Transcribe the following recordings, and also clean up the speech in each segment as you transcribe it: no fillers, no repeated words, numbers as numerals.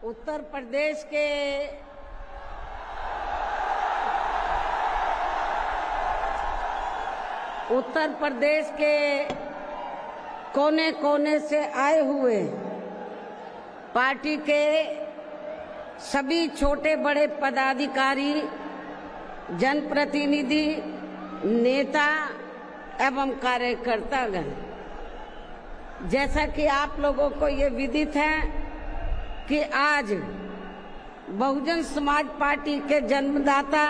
उत्तर प्रदेश के कोने कोने से आए हुए पार्टी के सभी छोटे बड़े पदाधिकारी, जनप्रतिनिधि, नेता एवं कार्यकर्तागण, जैसा कि आप लोगों को ये विदित है कि आज बहुजन समाज पार्टी के जन्मदाता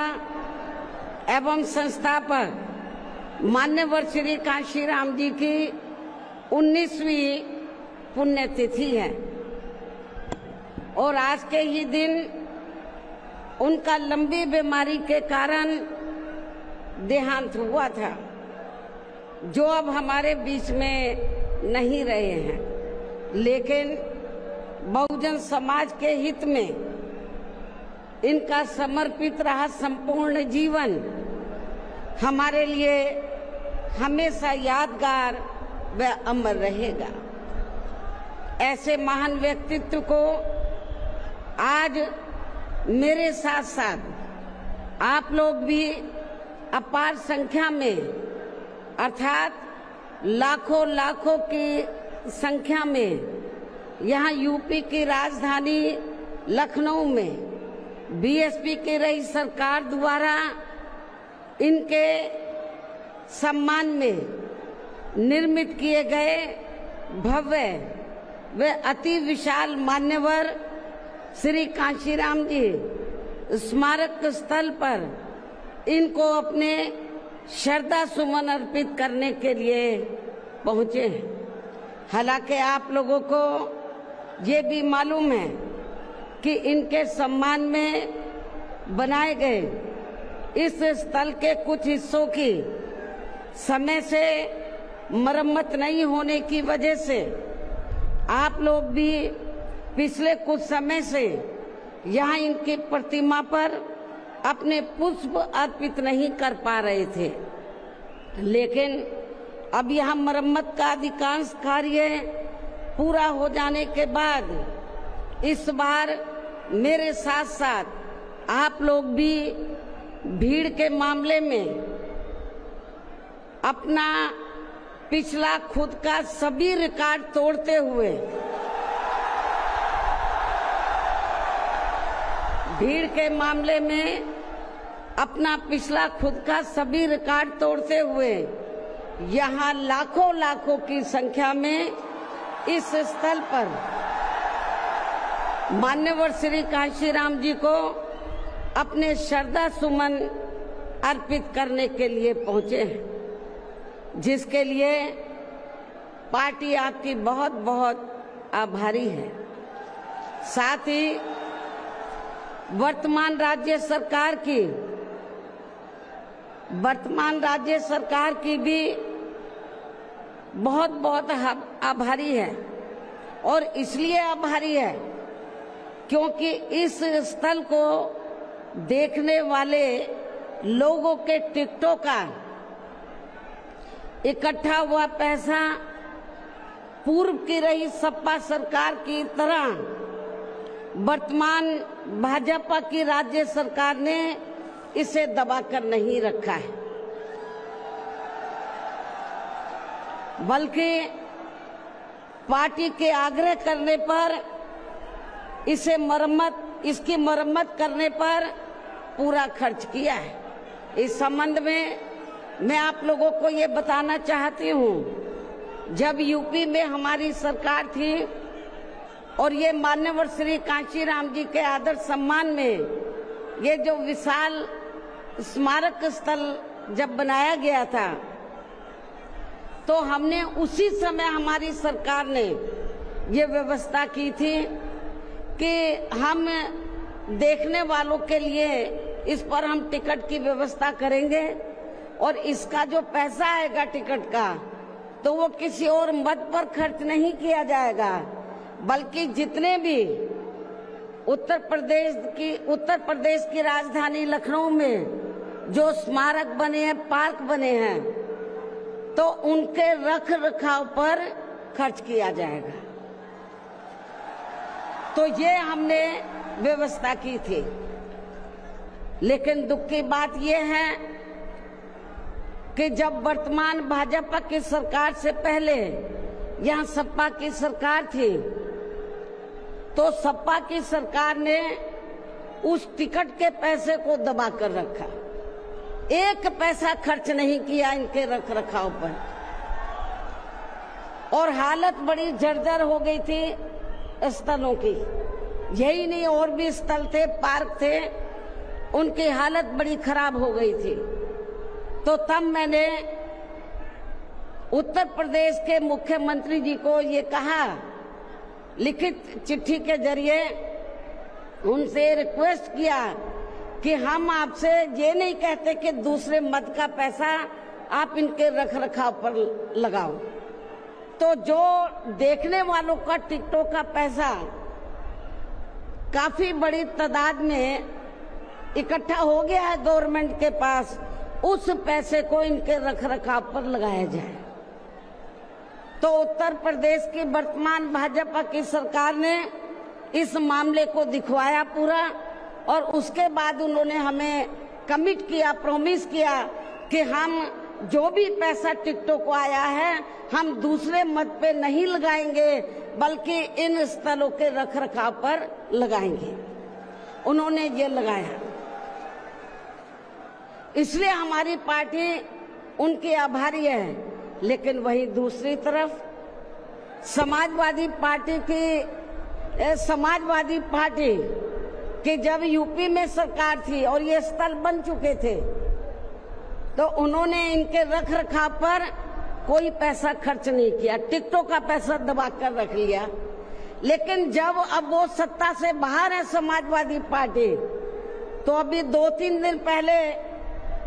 एवं संस्थापक मान्यवर श्री कांशीराम जी की 19वीं पुण्यतिथि है और आज के ही दिन उनका लंबी बीमारी के कारण देहांत हुआ था, जो अब हमारे बीच में नहीं रहे हैं। लेकिन बहुजन समाज के हित में इनका समर्पित रहा संपूर्ण जीवन हमारे लिए हमेशा यादगार व अमर रहेगा। ऐसे महान व्यक्तित्व को आज मेरे साथ साथ आप लोग भी अपार संख्या में, अर्थात लाखों लाखों की संख्या में यहाँ यूपी की राजधानी लखनऊ में बीएसपी की रही सरकार द्वारा इनके सम्मान में निर्मित किए गए भव्य व अति विशाल मान्यवर श्री कांशीराम जी स्मारक स्थल पर इनको अपने श्रद्धा सुमन अर्पित करने के लिए पहुंचे हैं। हालांकि आप लोगों को ये भी मालूम है कि इनके सम्मान में बनाए गए इस स्थल के कुछ हिस्सों की समय से मरम्मत नहीं होने की वजह से आप लोग भी पिछले कुछ समय से यहाँ इनकी प्रतिमा पर अपने पुष्प अर्पित नहीं कर पा रहे थे। लेकिन अब यहाँ मरम्मत का अधिकांश कार्य पूरा हो जाने के बाद इस बार मेरे साथ साथ आप लोग भी भीड़ के मामले में अपना पिछला खुद का सभी रिकॉर्ड तोड़ते हुए अपना पिछला खुद का सभी रिकॉर्ड तोड़ते हुए यहाँ लाखों लाखों की संख्या में इस स्थल पर मान्यवर श्री कांशीराम जी को अपने श्रद्धा सुमन अर्पित करने के लिए पहुंचे हैं, जिसके लिए पार्टी आपकी बहुत बहुत आभारी है। साथ ही वर्तमान राज्य सरकार की भी बहुत बहुत आभारी है और इसलिए आभारी है क्योंकि इस स्थल को देखने वाले लोगों के टिकटों का इकट्ठा हुआ पैसा पूर्व की रही सपा सरकार की तरह वर्तमान भाजपा की राज्य सरकार ने इसे दबाकर नहीं रखा है, बल्कि पार्टी के आग्रह करने पर इसकी मरम्मत करने पर पूरा खर्च किया है। इस संबंध में मैं आप लोगों को ये बताना चाहती हूँ, जब यूपी में हमारी सरकार थी और ये मान्यवर श्री कांशीराम जी के आदर सम्मान में ये जो विशाल स्मारक स्थल जब बनाया गया था, तो हमने उसी समय हमारी सरकार ने ये व्यवस्था की थी कि हम देखने वालों के लिए इस पर हम टिकट की व्यवस्था करेंगे और इसका जो पैसा आएगा टिकट का, तो वो किसी और मद पर खर्च नहीं किया जाएगा, बल्कि जितने भी उत्तर प्रदेश की राजधानी लखनऊ में जो स्मारक बने हैं, पार्क बने हैं, तो उनके रख रखाव पर खर्च किया जाएगा। तो ये हमने व्यवस्था की थी। लेकिन दुख की बात यह है कि जब वर्तमान भाजपा की सरकार से पहले यहाँ सपा की सरकार थी, तो सपा की सरकार ने उस टिकट के पैसे को दबा कर रखा, एक पैसा खर्च नहीं किया इनके रख रखाव पर, और हालत बड़ी जर्जर हो गई थी स्थलों की। यही नहीं, और भी स्थल थे, पार्क थे, उनकी हालत बड़ी खराब हो गई थी। तो तब मैंने उत्तर प्रदेश के मुख्यमंत्री जी को ये कहा, लिखित चिट्ठी के जरिए उनसे रिक्वेस्ट किया कि हम आपसे ये नहीं कहते कि दूसरे मत का पैसा आप इनके रख रखाव पर लगाओ। तो जो देखने वालों का टिकटों का पैसा काफी बड़ी तादाद में इकट्ठा हो गया है गवर्नमेंट के पास, उस पैसे को इनके रख रखाव पर लगाया जाए। तो उत्तर प्रदेश की वर्तमान भाजपा की सरकार ने इस मामले को दिखवाया पूरा, और उसके बाद उन्होंने हमें कमिट किया, प्रॉमिस किया कि हम जो भी पैसा टिकटों को आया है हम दूसरे मत पे नहीं लगाएंगे, बल्कि इन स्थलों के रख रखाव पर लगाएंगे। उन्होंने ये लगाया, इसलिए हमारी पार्टी उनकी आभारी है। लेकिन वहीं दूसरी तरफ समाजवादी पार्टी की जब यूपी में सरकार थी और ये स्थल बन चुके थे, तो उन्होंने इनके रख रखाव पर कोई पैसा खर्च नहीं किया, टिकटों का पैसा दबा कर रख लिया। लेकिन जब अब वो सत्ता से बाहर है समाजवादी पार्टी, तो अभी 2-3 दिन पहले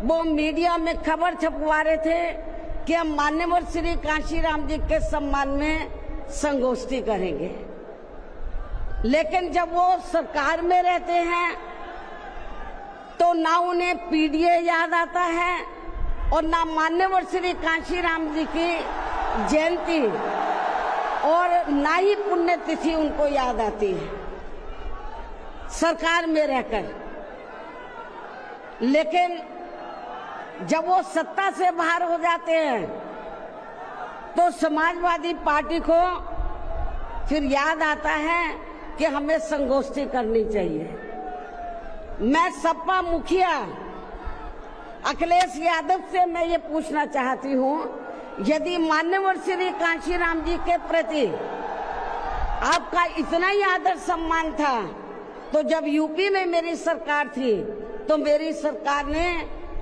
वो मीडिया में खबर छपवा रहे थे कि हम मान्यवर श्री कांशीराम जी के सम्मान में संगोष्ठी करेंगे। लेकिन जब वो सरकार में रहते हैं तो ना उन्हें पीडीए याद आता है और ना मान्यवर श्री कांशीराम जी की जयंती और ना ही पुण्यतिथि उनको याद आती है सरकार में रहकर। लेकिन जब वो सत्ता से बाहर हो जाते हैं तो समाजवादी पार्टी को फिर याद आता है कि हमें संगोष्ठी करनी चाहिए। मैं सपा मुखिया अखिलेश यादव से मैं ये पूछना चाहती हूँ, यदि मान्यवर श्री कांशीराम जी के प्रति आपका इतना ही आदर सम्मान था, तो जब यूपी में मेरी सरकार थी तो मेरी सरकार ने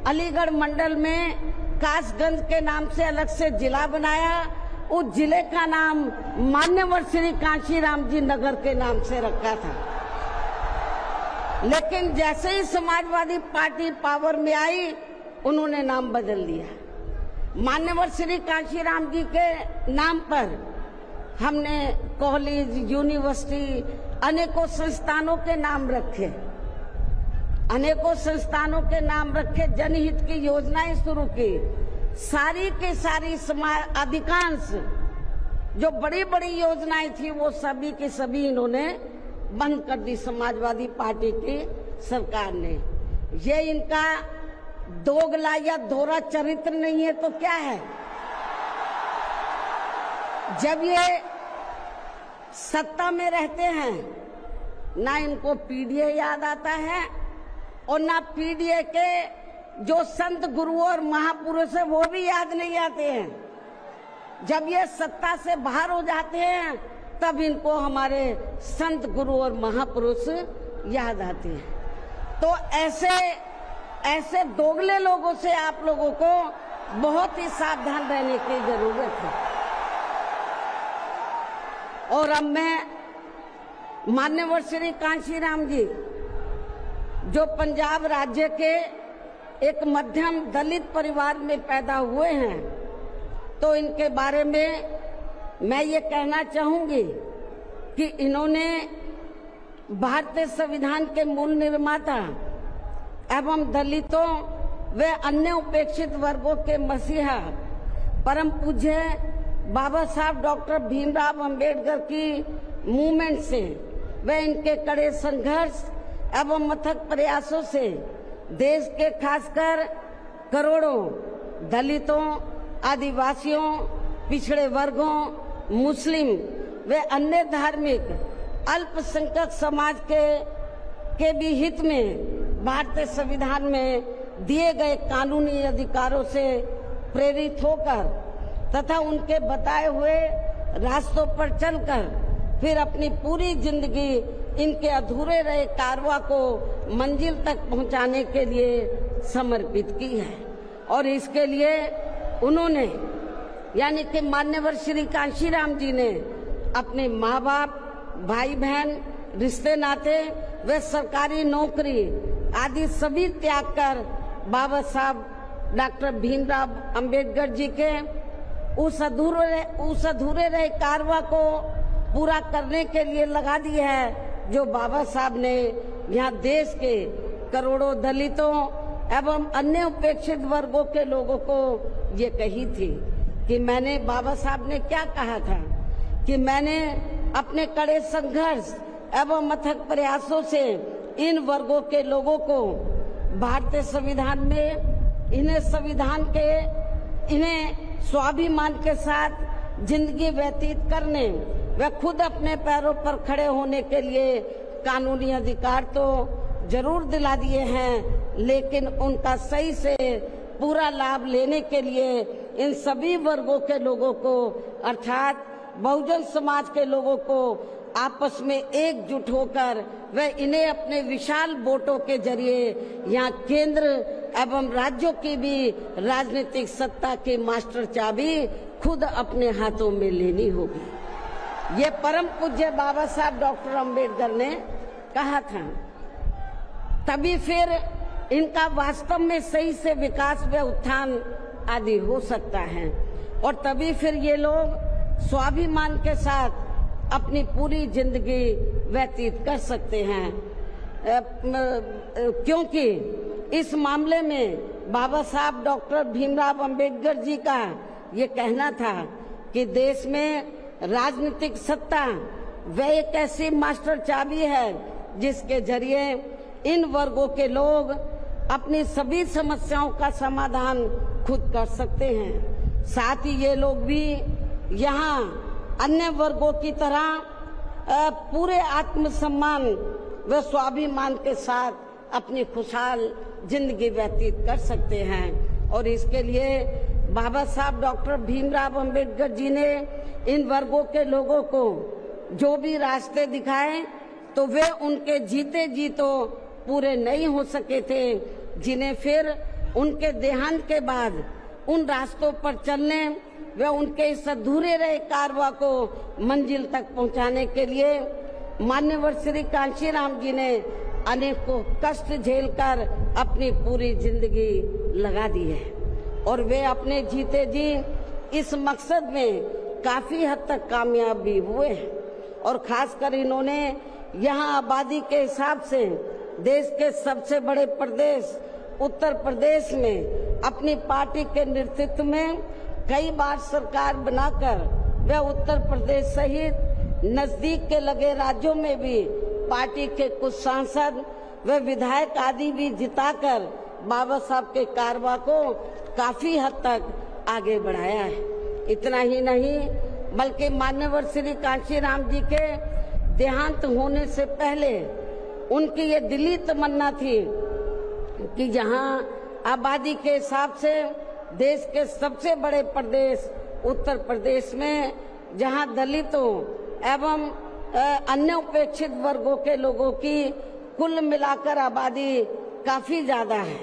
अलीगढ़ मंडल में कासगंज के नाम से अलग से जिला बनाया, उस जिले का नाम मान्यवर श्री कांशीराम जी नगर के नाम से रखा था। लेकिन जैसे ही समाजवादी पार्टी पावर में आई, उन्होंने नाम बदल दिया। मान्यवर श्री कांशीराम जी के नाम पर हमने कॉलेज, यूनिवर्सिटी, अनेकों संस्थानों के नाम रखे, अनेकों संस्थानों के नाम रखे, जनहित की योजनाएं शुरू की। सारी के सारी अधिकांश जो बड़ी बड़ी योजनाएं थी वो सभी की सभी इन्होंने बंद कर दी समाजवादी पार्टी की सरकार ने। ये इनका दोगला या दोहरा चरित्र नहीं है तो क्या है? जब ये सत्ता में रहते हैं ना इनको पीडीए याद आता है और ना पीडीए के जो संत गुरु और महापुरुष है वो भी याद नहीं आते हैं। जब ये सत्ता से बाहर हो जाते हैं तब इनको हमारे संत गुरु और महापुरुष याद आते हैं। तो ऐसे दोगले लोगों से आप लोगों को बहुत ही सावधान रहने की जरूरत है। और अब मैं मान्यवर श्री कांशीराम जी जो पंजाब राज्य के एक मध्यम दलित परिवार में पैदा हुए हैं, तो इनके बारे में मैं ये कहना चाहूंगी कि इन्होंने भारतीय संविधान के मूल निर्माता एवं दलितों व अन्य उपेक्षित वर्गों के मसीहा परम पूज्य बाबा साहब डॉक्टर भीमराव अंबेडकर की मूवमेंट से व इनके कड़े संघर्ष एवं अथक प्रयासों से देश के खासकर करोड़ों दलितों, आदिवासियों, पिछड़े वर्गों, मुस्लिम व अन्य धार्मिक अल्पसंख्यक समाज के भी हित में भारतीय संविधान में दिए गए कानूनी अधिकारों से प्रेरित होकर तथा उनके बताए हुए रास्तों पर चलकर फिर अपनी पूरी जिंदगी इनके अधूरे रहे कारवां को मंजिल तक पहुंचाने के लिए समर्पित की है। और इसके लिए उन्होंने यानी कि मान्यवर श्री कांशीराम जी ने अपने माँ बाप, भाई बहन, रिश्ते नाते व सरकारी नौकरी आदि सभी त्याग कर बाबा साहब डॉक्टर भीमराव अंबेडकर जी के उस अधूरे रहे कारवां को पूरा करने के लिए लगा दी है, जो बाबा साहब ने यहाँ देश के करोड़ों दलितों एवं अन्य उपेक्षित वर्गों के लोगों को ये कही थी कि मैंने, बाबा साहब ने क्या कहा था कि मैंने अपने कड़े संघर्ष एवं अथक प्रयासों से इन वर्गों के लोगों को भारतीय संविधान में इन्हें स्वाभिमान के साथ जिंदगी व्यतीत करने व खुद अपने पैरों पर खड़े होने के लिए कानूनी अधिकार तो जरूर दिला दिए हैं, लेकिन उनका सही से पूरा लाभ लेने के लिए इन सभी वर्गों के लोगों को अर्थात बहुजन समाज के लोगों को आपस में एकजुट होकर व इन्हें अपने विशाल वोटों के जरिए यहाँ केंद्र एवं राज्यों की भी राजनीतिक सत्ता की मास्टर चाबी खुद अपने हाथों में लेनी होगी। ये परम पूज्य बाबा साहब डॉक्टर अंबेडकर ने कहा था। तभी फिर इनका वास्तव में सही से विकास व उत्थान आदि हो सकता है और तभी फिर ये लोग स्वाभिमान के साथ अपनी पूरी जिंदगी व्यतीत कर सकते हैं, क्योंकि इस मामले में बाबा साहब डॉक्टर भीमराव अंबेडकर जी का ये कहना था कि देश में राजनीतिक सत्ता वह एक ऐसी मास्टर चाबी है जिसके जरिए इन वर्गों के लोग अपनी सभी समस्याओं का समाधान खुद कर सकते हैं। साथ ही ये लोग भी यहाँ अन्य वर्गों की तरह पूरे आत्मसम्मान व स्वाभिमान के साथ अपनी खुशहाल जिंदगी व्यतीत कर सकते हैं। और इसके लिए बाबा साहब डॉक्टर भीमराव अंबेडकर जी ने इन वर्गों के लोगों को जो भी रास्ते दिखाए तो वे उनके जीते जी तो पूरे नहीं हो सके थे, जिन्हें फिर उनके देहांत के बाद उन रास्तों पर चलने व उनके इस अधूरे रहे कारवां को मंजिल तक पहुंचाने के लिए मान्यवर श्री कांशीराम जी ने अनेकों कष्ट झेलकर अपनी पूरी जिंदगी लगा दी है और वे अपने जीते जी इस मकसद में काफी हद तक कामयाब भी हुए हैं। और खासकर इन्होंने यहाँ आबादी के हिसाब से देश के सबसे बड़े प्रदेश उत्तर प्रदेश में अपनी पार्टी के नेतृत्व में कई बार सरकार बनाकर वे उत्तर प्रदेश सहित नजदीक के लगे राज्यों में भी पार्टी के कुछ सांसद व विधायक आदि भी जिताकर बाबा साहब के कारवां को काफी हद तक आगे बढ़ाया है। इतना ही नहीं बल्कि मान्यवर श्री कांशीराम जी के देहांत होने से पहले उनकी ये दिली तमन्ना थी कि जहां आबादी के हिसाब से देश के सबसे बड़े प्रदेश उत्तर प्रदेश में जहां दलितों एवं अन्य उपेक्षित वर्गों के लोगों की कुल मिलाकर आबादी काफी ज्यादा है,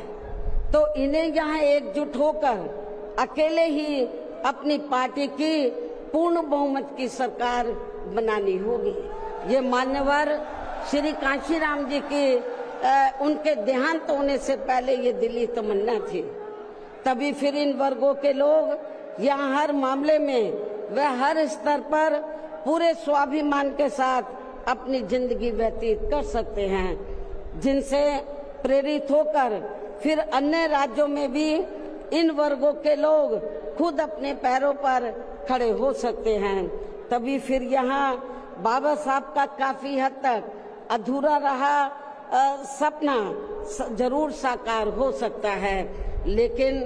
तो इन्हें यहाँ एकजुट होकर अकेले ही अपनी पार्टी की पूर्ण बहुमत की सरकार बनानी होगी। ये मान्यवर श्री कांशीराम जी की उनके देहांत होने से पहले ये दिली तमन्ना थी। तभी फिर इन वर्गों के लोग यहाँ हर मामले में व हर स्तर पर पूरे स्वाभिमान के साथ अपनी जिंदगी व्यतीत कर सकते हैं, जिनसे प्रेरित होकर फिर अन्य राज्यों में भी इन वर्गों के लोग खुद अपने पैरों पर खड़े हो सकते हैं। तभी फिर यहाँ बाबा साहब का काफी हद तक अधूरा रहा सपना जरूर साकार हो सकता है, लेकिन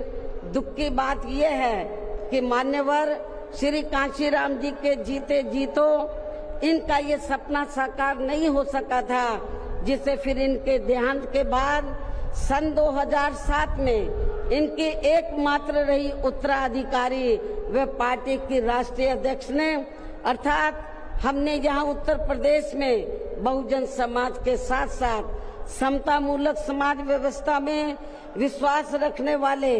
दुख की बात यह है कि मान्यवर श्री कांशीराम जी के जीते जीतो इनका ये सपना साकार नहीं हो सका था, जिसे फिर इनके देहांत के बाद सन 2007 में इनकी एकमात्र रही उत्तराधिकारी व पार्टी की राष्ट्रीय अध्यक्ष ने, अर्थात हमने यहाँ उत्तर प्रदेश में बहुजन समाज के साथ साथ समता मूलक समाज व्यवस्था में विश्वास रखने वाले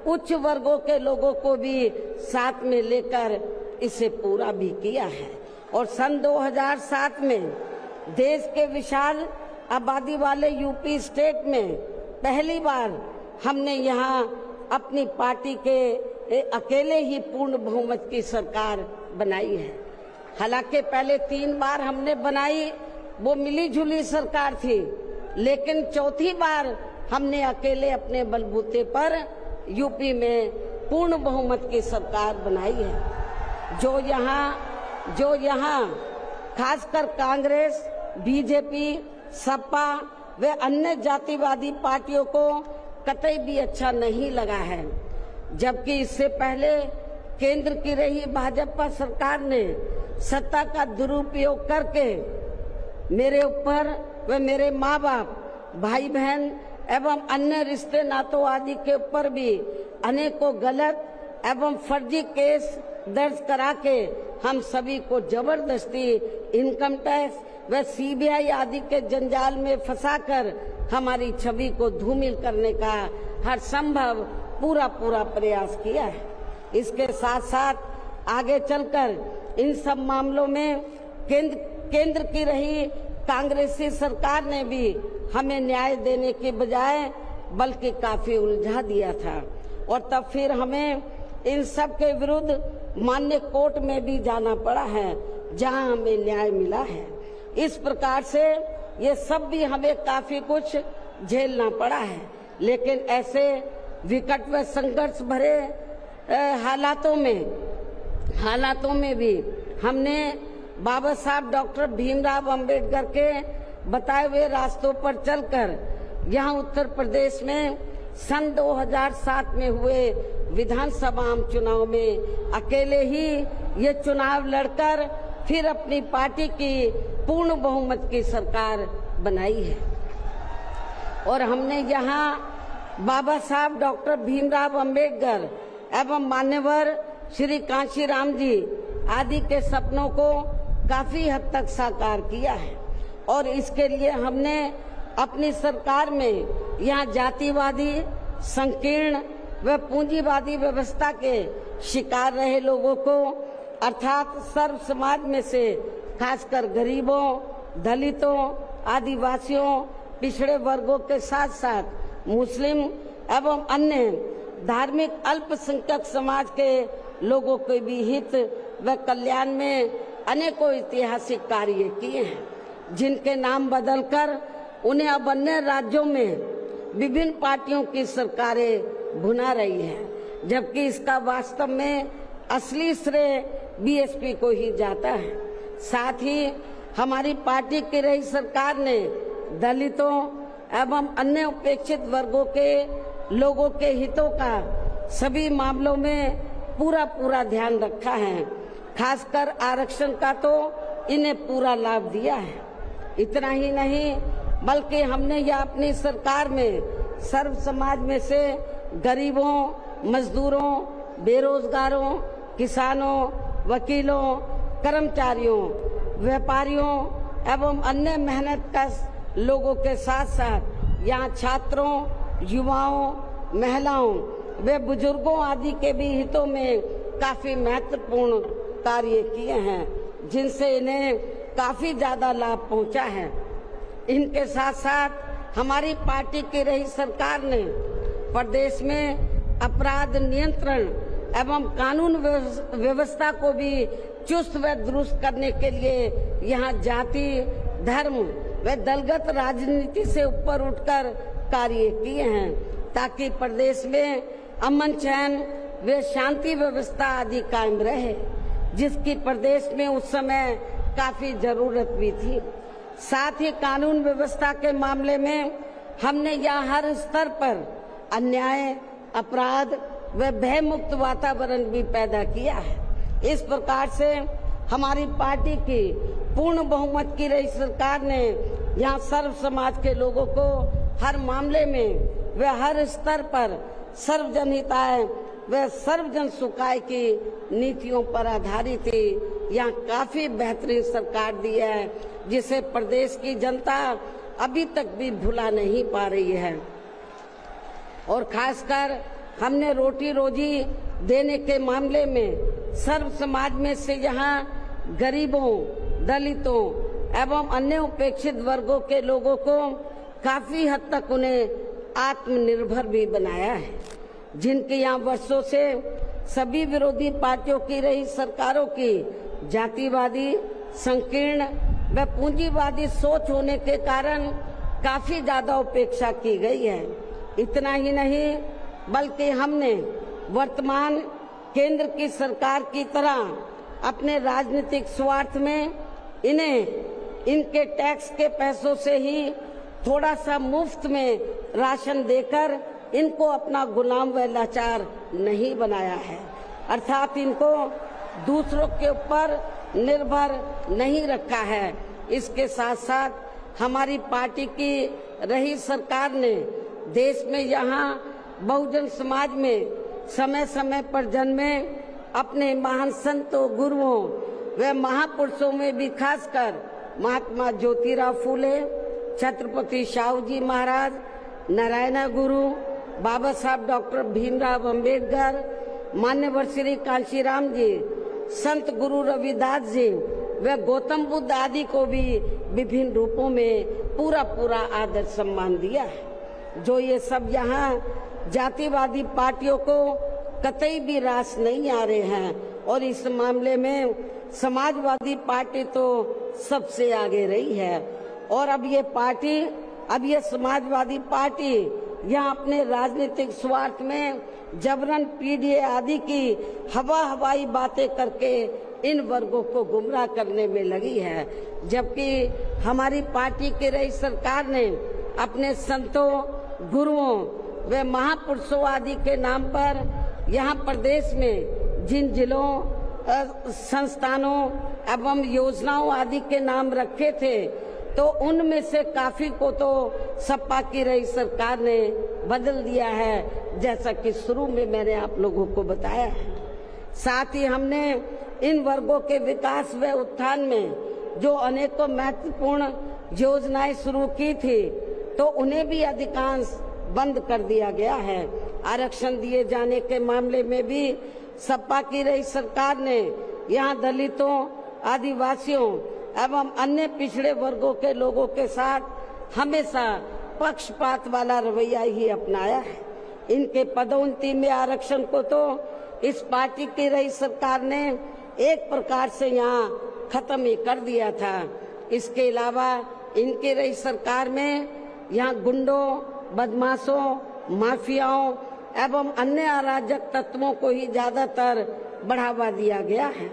उच्च वर्गों के लोगों को भी साथ में लेकर इसे पूरा भी किया है। और सन 2007 में देश के विशाल आबादी वाले यूपी स्टेट में पहली बार हमने यहाँ अपनी पार्टी के अकेले ही पूर्ण बहुमत की सरकार बनाई है। हालांकि पहले 3 बार हमने बनाई, वो मिली जुली सरकार थी, लेकिन चौथी बार हमने अकेले अपने बलबूते पर यूपी में पूर्ण बहुमत की सरकार बनाई है। जो यहाँ खासकर कांग्रेस, बीजेपी, सपा व अन्य जातिवादी पार्टियों को कतई भी अच्छा नहीं लगा है, जबकि इससे पहले केंद्र की रही भाजपा सरकार ने सत्ता का दुरुपयोग करके मेरे ऊपर व मेरे माँ बाप, भाई बहन एवं अन्य रिश्ते नातों आदि के ऊपर भी अनेकों गलत एवं फर्जी केस दर्ज करा के हम सभी को जबरदस्ती इनकम टैक्स व सीबीआई आदि के जंजाल में फंसाकर हमारी छवि को धूमिल करने का हर संभव पूरा प्रयास किया है। इसके साथ साथ आगे चलकर इन सब मामलों में केंद्र की रही कांग्रेसी सरकार ने भी हमें न्याय देने के बजाय बल्कि काफी उलझा दिया था, और तब फिर हमें इन सब के विरुद्ध मान्य कोर्ट में भी जाना पड़ा है, जहां हमें न्याय मिला है। इस प्रकार से ये सब भी हमें काफी कुछ झेलना पड़ा है, लेकिन ऐसे विकट व संघर्ष भरे हालातों में भी हमने बाबा साहब डॉक्टर भीमराव अंबेडकर के बताए हुए रास्तों पर चलकर यहाँ उत्तर प्रदेश में सन 2007 में हुए विधानसभा चुनाव में अकेले ही ये चुनाव लड़कर फिर अपनी पार्टी की पूर्ण बहुमत की सरकार बनाई है। और हमने यहाँ बाबा साहब डॉक्टर भीमराव अंबेडकर एवं मान्यवर श्री कांशीराम जी आदि के सपनों को काफी हद तक साकार किया है, और इसके लिए हमने अपनी सरकार में यहाँ जातिवादी, संकीर्ण व पूंजीवादी व्यवस्था के शिकार रहे लोगों को, अर्थात सर्व समाज में से खासकर गरीबों, दलितों, आदिवासियों, पिछड़े वर्गों के साथ साथ मुस्लिम एवं अन्य धार्मिक अल्पसंख्यक समाज के लोगों के भी हित व कल्याण में अनेकों ऐतिहासिक कार्य किए हैं, जिनके नाम बदलकर उन्हें अब अन्य राज्यों में विभिन्न पार्टियों की सरकारें भुना रही हैं, जबकि इसका वास्तव में असली श्रेय बीएसपी को ही जाता है। साथ ही हमारी पार्टी की रही सरकार ने दलितों एवं अन्य उपेक्षित वर्गों के लोगों के हितों का सभी मामलों में पूरा ध्यान रखा है। खासकर आरक्षण का तो इन्हें पूरा लाभ दिया है। इतना ही नहीं, बल्कि हमने यह अपनी सरकार में सर्व समाज में से गरीबों, मजदूरों, बेरोजगारों, किसानों, वकीलों, कर्मचारियों, व्यापारियों एवं अन्य मेहनतकश लोगों के साथ साथ यहाँ छात्रों, युवाओं, महिलाओं व बुजुर्गों आदि के भी हितों में काफी महत्वपूर्ण कार्य किए हैं, जिनसे इन्हें काफी ज्यादा लाभ पहुंचा है। इनके साथ साथ हमारी पार्टी की रही सरकार ने प्रदेश में अपराध नियंत्रण एवं कानून व्यवस्था को भी चुस्त व दुरुस्त करने के लिए यहाँ जाति, धर्म व दलगत राजनीति से ऊपर उठकर कार्य किए हैं, ताकि प्रदेश में अमन चैन व शांति व्यवस्था आदि कायम रहे, जिसकी प्रदेश में उस समय काफी जरूरत भी थी। साथ ही कानून व्यवस्था के मामले में हमने यहाँ हर स्तर पर अन्याय, अपराध व भय मुक्त वातावरण भी पैदा किया है। इस प्रकार से हमारी पार्टी की पूर्ण बहुमत की रही सरकार ने यहाँ सर्व समाज के लोगों को हर मामले में व हर स्तर पर सर्वजन हिताय व सर्वजन सुखाय की नीतियों पर आधारित ही यहाँ काफी बेहतरीन सरकार दी है, जिसे प्रदेश की जनता अभी तक भी भुला नहीं पा रही है। और खासकर हमने रोटी रोजी देने के मामले में सर्व समाज में से यहाँ गरीबों, दलितों एवं अन्य उपेक्षित वर्गों के लोगों को काफी हद तक उन्हें आत्मनिर्भर भी बनाया है, जिनके यहाँ वर्षों से सभी विरोधी पार्टियों की रही सरकारों की जातिवादी, संकीर्ण व पूंजीवादी सोच होने के कारण काफी ज्यादा उपेक्षा की गई है। इतना ही नहीं बल्कि हमने वर्तमान केंद्र की सरकार की तरह अपने राजनीतिक स्वार्थ में इनके टैक्स के पैसों से ही थोड़ा सा मुफ्त में राशन देकर इनको अपना गुलाम व लाचार नहीं बनाया है, अर्थात इनको दूसरों के ऊपर निर्भर नहीं रखा है। इसके साथ साथ हमारी पार्टी की रही सरकार ने देश में यहाँ बहुजन समाज में समय समय पर जन्मे अपने महान संतों, गुरुओं व महापुरुषों में भी खासकर महात्मा ज्योतिराव फूले, छत्रपति शाहू जी महाराज, नारायण गुरु, बाबा साहब डॉक्टर भीमराव अंबेडकर, मान्यवर श्री कांशीराम जी, संत गुरु रविदास जी व गौतम बुद्ध आदि को भी विभिन्न रूपों में पूरा आदर सम्मान दिया है। जो ये सब यहाँ जातिवादी पार्टियों को कतई भी रास नहीं आ रहे हैं और इस मामले में समाजवादी पार्टी तो सबसे आगे रही है। और अब ये समाजवादी पार्टी यहाँ अपने राजनीतिक स्वार्थ में जबरन पीडीए आदि की हवाई बातें करके इन वर्गों को गुमराह करने में लगी है, जबकि हमारी पार्टी की रही सरकार ने अपने संतों, गुरुओं व महापुरुषों आदि के नाम पर यहाँ प्रदेश में जिन जिलों, संस्थानों एवं योजनाओं आदि के नाम रखे थे, तो उनमें से काफी को तो सपा की रही सरकार ने बदल दिया है, जैसा कि शुरू में मैंने आप लोगों को बताया है। साथ ही हमने इन वर्गों के विकास व उत्थान में जो अनेकों महत्वपूर्ण योजनाएं शुरू की थी, तो उन्हें भी अधिकांश बंद कर दिया गया है। आरक्षण दिए जाने के मामले में भी सपा की रही सरकार ने यहाँ दलितों, आदिवासियों एवं अन्य पिछड़े वर्गों के लोगों के साथ हमेशा पक्षपात वाला रवैया ही अपनाया है। इनके पदोन्नति में आरक्षण को तो इस पार्टी की रही सरकार ने एक प्रकार से यहाँ खत्म ही कर दिया था। इसके अलावा इनकी रही सरकार में यहाँ गुंडों, बदमाशों, माफियाओं एवं अन्य अराजक तत्वों को ही ज्यादातर बढ़ावा दिया गया है,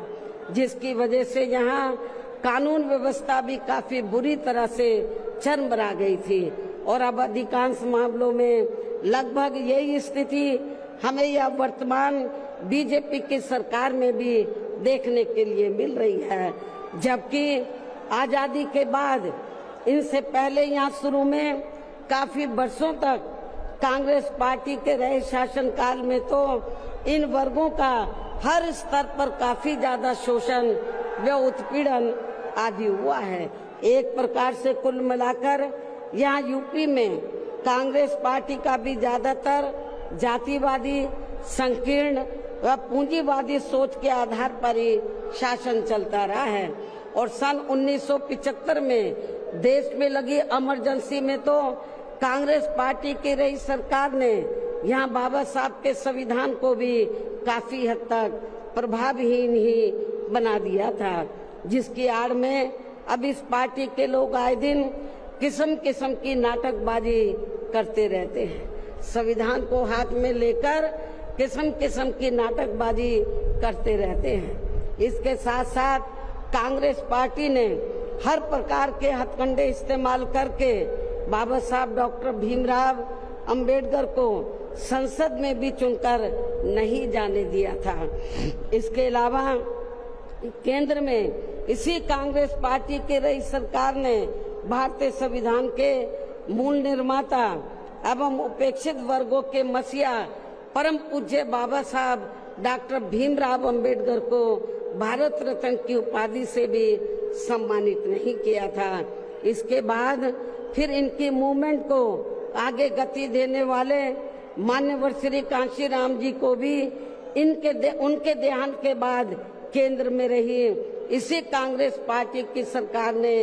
जिसकी वजह से यहाँ कानून व्यवस्था भी काफी बुरी तरह से चरमरा गई थी। और अब अधिकांश मामलों में लगभग यही स्थिति हमें यह वर्तमान बीजेपी की सरकार में भी देखने के लिए मिल रही है, जबकि आजादी के बाद इनसे पहले यहाँ शुरू में काफी वर्षों तक कांग्रेस पार्टी के रहे शासनकाल में तो इन वर्गों का हर स्तर पर काफी ज्यादा शोषण व उत्पीड़न आदि हुआ है। एक प्रकार से कुल मिलाकर यहाँ यूपी में कांग्रेस पार्टी का भी ज्यादातर जातिवादी, संकीर्ण व पूंजीवादी सोच के आधार पर ही शासन चलता रहा है। और सन 1975 में देश में लगी इमरजेंसी में तो कांग्रेस पार्टी की रही सरकार ने यहाँ बाबा साहब के संविधान को भी काफी हद तक प्रभावहीन ही बना दिया था, जिसकी आड़ में अब इस पार्टी के लोग आए दिन किस्म किस्म की नाटकबाजी करते रहते हैं। संविधान को हाथ में लेकर किस्म किस्म की नाटकबाजी करते रहते हैं। इसके साथ साथ कांग्रेस पार्टी ने हर प्रकार के हथकंडे इस्तेमाल करके बाबा साहब डॉक्टर भीमराव अंबेडकर को संसद में भी चुनकर नहीं जाने दिया था। इसके अलावा केंद्र में इसी कांग्रेस पार्टी की रही सरकार ने भारतीय संविधान के मूल निर्माता एवं उपेक्षित वर्गों के मसीहा परम पूज्य बाबा साहब डॉक्टर भीमराव अंबेडकर को भारत रत्न की उपाधि से भी सम्मानित नहीं किया था। इसके बाद फिर इनकी मूवमेंट को आगे गति देने वाले मान्यवर श्री कांशीराम जी को भी उनके देहांत के बाद केंद्र में रही इसी कांग्रेस पार्टी की सरकार ने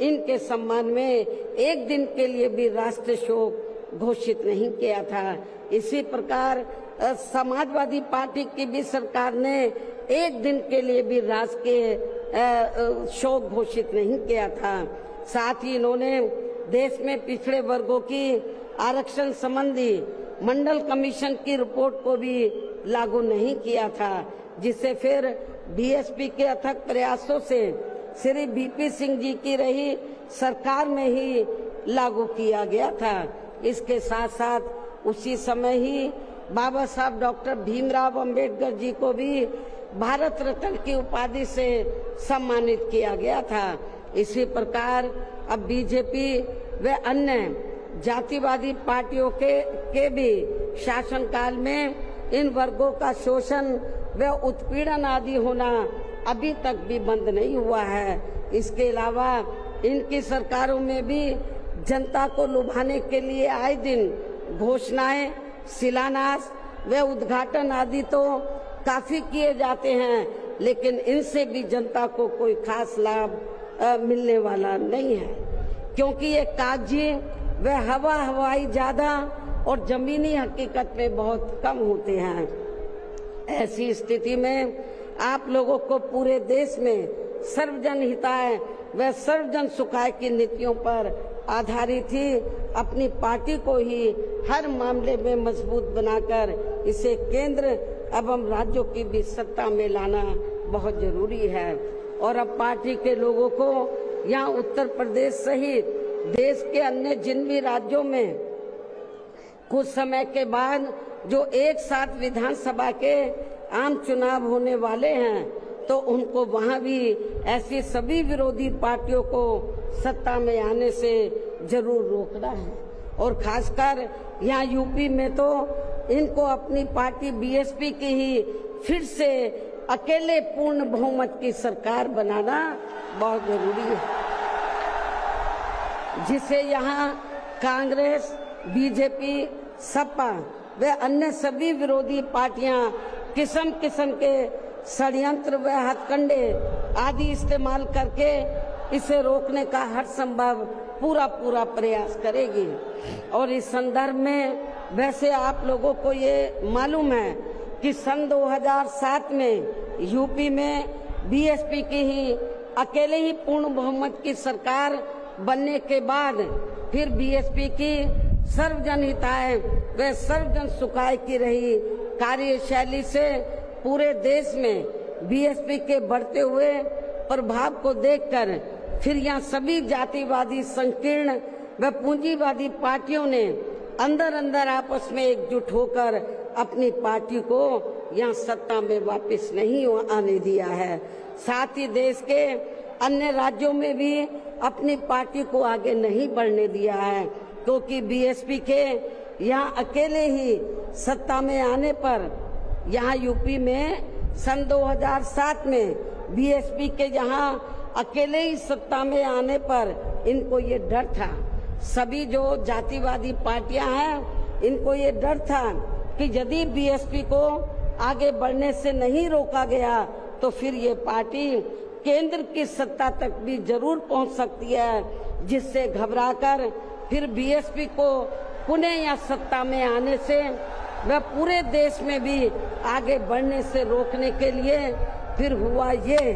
इनके सम्मान में एक दिन के लिए भी राष्ट्रीय शोक घोषित नहीं किया था। इसी प्रकार समाजवादी पार्टी की भी सरकार ने एक दिन के लिए भी राष्ट्रीय शोक घोषित नहीं किया था। साथ ही इन्होंने देश में पिछड़े वर्गों की आरक्षण संबंधी मंडल कमीशन की रिपोर्ट को भी लागू नहीं किया था, जिसे फिर बीएसपी के अथक प्रयासों से श्री बीपी सिंह जी की रही सरकार में ही लागू किया गया था। इसके साथ साथ उसी समय ही बाबा साहब डॉक्टर भीमराव अंबेडकर जी को भी भारत रत्न की उपाधि से सम्मानित किया गया था। इसी प्रकार अब बीजेपी व अन्य जातिवादी पार्टियों के भी शासनकाल में इन वर्गों का शोषण व उत्पीड़न आदि होना अभी तक भी बंद नहीं हुआ है। इसके अलावा इनकी सरकारों में भी जनता को लुभाने के लिए आए दिन घोषणाएं, शिलान्यास व उद्घाटन आदि तो काफी किए जाते हैं, लेकिन इनसे भी जनता को कोई खास लाभ मिलने वाला नहीं है, क्योंकि ये कागजी व हवाई ज्यादा और जमीनी हकीकत में बहुत कम होते हैं। ऐसी स्थिति में आप लोगों को पूरे देश में सर्वजन हिताय व सर्वजन सुखाय की नीतियों पर आधारित ही अपनी पार्टी को ही हर मामले में मजबूत बनाकर इसे केंद्र एवं राज्यों की भी सत्ता में लाना बहुत जरूरी है। और अब पार्टी के लोगों को यहाँ उत्तर प्रदेश सहित देश के अन्य जिन भी राज्यों में कुछ समय के बाद जो एक साथ विधानसभा के आम चुनाव होने वाले हैं, तो उनको वहां भी ऐसी सभी विरोधी पार्टियों को सत्ता में आने से जरूर रोकना है। और खासकर यहाँ यूपी में तो इनको अपनी पार्टी बीएसपी की ही फिर से अकेले पूर्ण बहुमत की सरकार बनाना बहुत जरूरी है, जिसे यहाँ कांग्रेस, बीजेपी, सपा व अन्य सभी विरोधी पार्टियां किस्म किस्म के षड्यंत्र व हथकंडे आदि इस्तेमाल करके इसे रोकने का हर संभव पूरा प्रयास करेगी। और इस संदर्भ में वैसे आप लोगों को ये मालूम है कि सन 2007 में यूपी में बीएसपी की ही अकेले ही पूर्ण बहुमत की सरकार बनने के बाद फिर बीएसपी की सर्वजन हिताय व सर्वजन सुखाय की रही कार्यशैली से पूरे देश में बीएसपी के बढ़ते हुए प्रभाव को देखकर फिर यहाँ सभी जातिवादी, संकीर्ण व पूंजीवादी पार्टियों ने अंदर अंदर आपस में एकजुट होकर अपनी पार्टी को यहाँ सत्ता में वापस नहीं आने दिया है। साथ ही देश के अन्य राज्यों में भी अपनी पार्टी को आगे नहीं बढ़ने दिया है, क्योंकि बीएसपी के यहाँ अकेले ही सत्ता में आने पर यहाँ यूपी में सन 2007 में बीएसपी के यहाँ अकेले ही सत्ता में आने पर इनको ये डर था, सभी जो जातिवादी पार्टियां हैं इनको ये डर था कि यदि बीएसपी को आगे बढ़ने से नहीं रोका गया तो फिर ये पार्टी केंद्र की सत्ता तक भी जरूर पहुंच सकती है, जिससे घबराकर फिर बीएसपी को पुणे या सत्ता में आने से व पूरे देश में भी आगे बढ़ने से रोकने के लिए फिर हुआ ये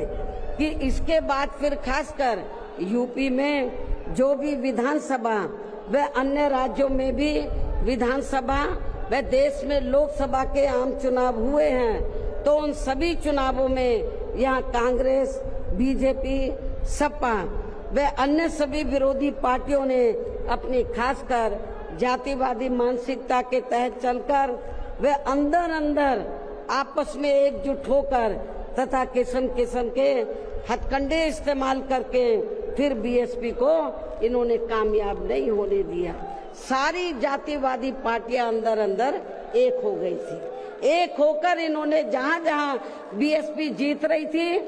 कि इसके बाद फिर खासकर यूपी में जो भी विधानसभा व अन्य राज्यों में भी विधानसभा व देश में लोकसभा के आम चुनाव हुए हैं, तो उन सभी चुनावों में यहाँ कांग्रेस बीजेपी, सपा व अन्य सभी विरोधी पार्टियों ने अपनी खासकर जातिवादी मानसिकता के तहत चलकर वे अंदर अंदर आपस में एकजुट होकर तथा किस्म किस्म के हथकंडे इस्तेमाल करके फिर बीएसपी को इन्होंने कामयाब नहीं होने दिया। सारी जातिवादी पार्टियां अंदर अंदर एक हो गई थी। एक होकर इन्होंने जहां जहां बीएसपी जीत रही थी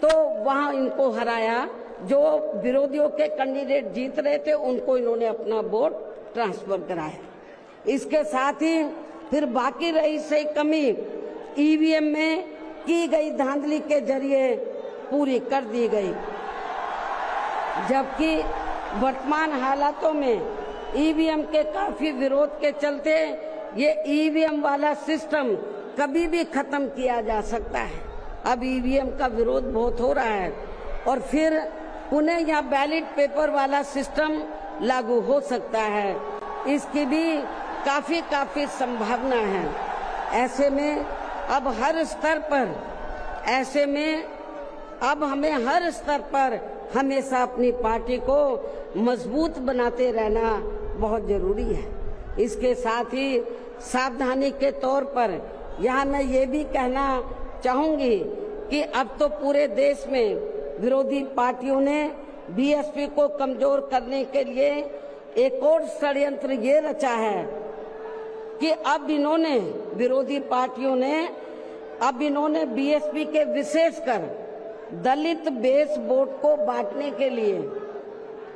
तो वहां इनको हराया। जो विरोधियों के कैंडिडेट जीत रहे थे उनको इन्होंने अपना वोट ट्रांसफर कराया। इसके साथ ही फिर बाकी रही से कमी ईवीएम में की गई धांधली के जरिए पूरी कर दी गई, जबकि वर्तमान हालातों में ईवीएम के काफी विरोध के चलते ये ईवीएम वाला सिस्टम कभी भी खत्म किया जा सकता है। अब ईवीएम का विरोध बहुत हो रहा है और फिर उन्हें यहाँ बैलेट पेपर वाला सिस्टम लागू हो सकता है, इसकी भी काफी संभावना है। ऐसे में अब हर स्तर पर हमें हर स्तर पर हमेशा अपनी पार्टी को मजबूत बनाते रहना बहुत जरूरी है। इसके साथ ही सावधानी के तौर पर यहाँ मैं ये भी कहना चाहूंगी कि अब तो पूरे देश में विरोधी पार्टियों ने बीएसपी को कमजोर करने के लिए एक और षड्यंत्र ये रचा है कि अब विरोधी पार्टियों ने बीएसपी के विशेषकर दलित बेस वोट को बांटने के लिए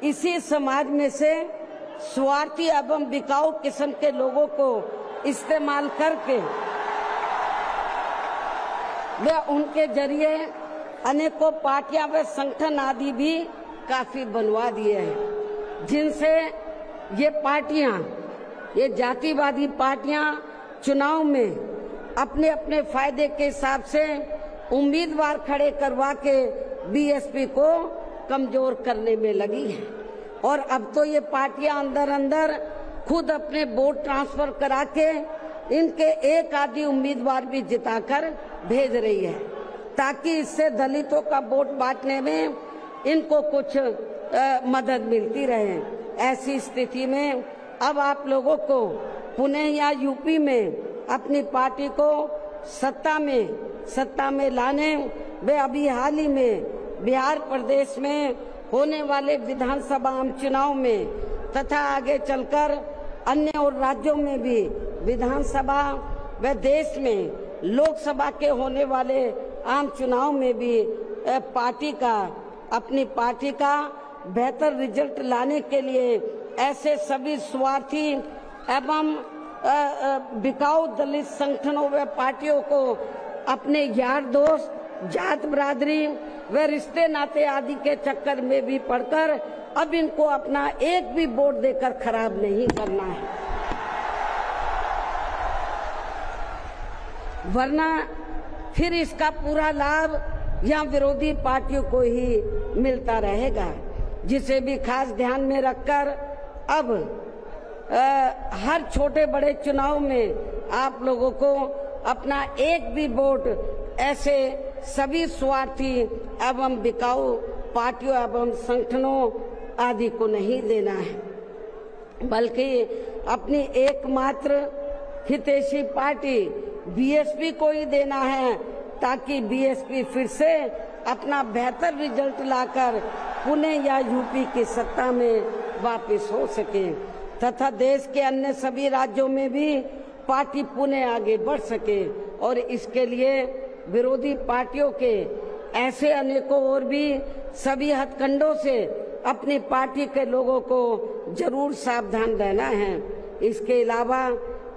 इसी समाज में से स्वार्थी एवं बिकाऊ किस्म के लोगों को इस्तेमाल करके वे उनके जरिए अनेकों पार्टियां व संगठन आदि भी काफी बनवा दिए हैं, जिनसे ये जातिवादी पार्टियां चुनाव में अपने अपने फायदे के हिसाब से उम्मीदवार खड़े करवा के बीएसपी को कमजोर करने में लगी है। और अब तो ये पार्टियां अंदर अंदर खुद अपने वोट ट्रांसफर करा के इनके एक आदि उम्मीदवार भी जिताकर भेज रही है, ताकि इससे दलितों का वोट बांटने में इनको कुछ मदद मिलती रहे। ऐसी स्थिति में अब आप लोगों को पुणे या यूपी में अपनी पार्टी को सत्ता में लाने वे अभी हाल ही में बिहार प्रदेश में होने वाले विधानसभा आम चुनाव में तथा आगे चलकर अन्य और राज्यों में भी विधानसभा व देश में लोकसभा के होने वाले आम चुनाव में भी अपनी पार्टी का बेहतर रिजल्ट लाने के लिए ऐसे सभी स्वार्थी एवं बिकाऊ दलित संगठनों व पार्टियों को अपने यार दोस्त, जात बिरादरी व रिश्ते नाते आदि के चक्कर में भी पड़कर अब इनको अपना एक भी वोट देकर खराब नहीं करना है, वरना फिर इसका पूरा लाभ यहाँ विरोधी पार्टियों को ही मिलता रहेगा। जिसे भी खास ध्यान में रखकर अब हर छोटे बड़े चुनाव में आप लोगों को अपना एक भी वोट ऐसे सभी स्वार्थी एवं बिकाऊ पार्टियों एवं संगठनों आदि को नहीं देना है, बल्कि अपनी एकमात्र हितैषी पार्टी बीएसपी को ही देना है, ताकि बीएसपी फिर से अपना बेहतर रिजल्ट लाकर पुणे या यूपी की सत्ता में वापस हो सके तथा देश के अन्य सभी राज्यों में भी पार्टी पुणे आगे बढ़ सके। और इसके लिए विरोधी पार्टियों के ऐसे अनेकों और भी सभी हथकंडों से अपनी पार्टी के लोगों को जरूर सावधान रहना है। इसके अलावा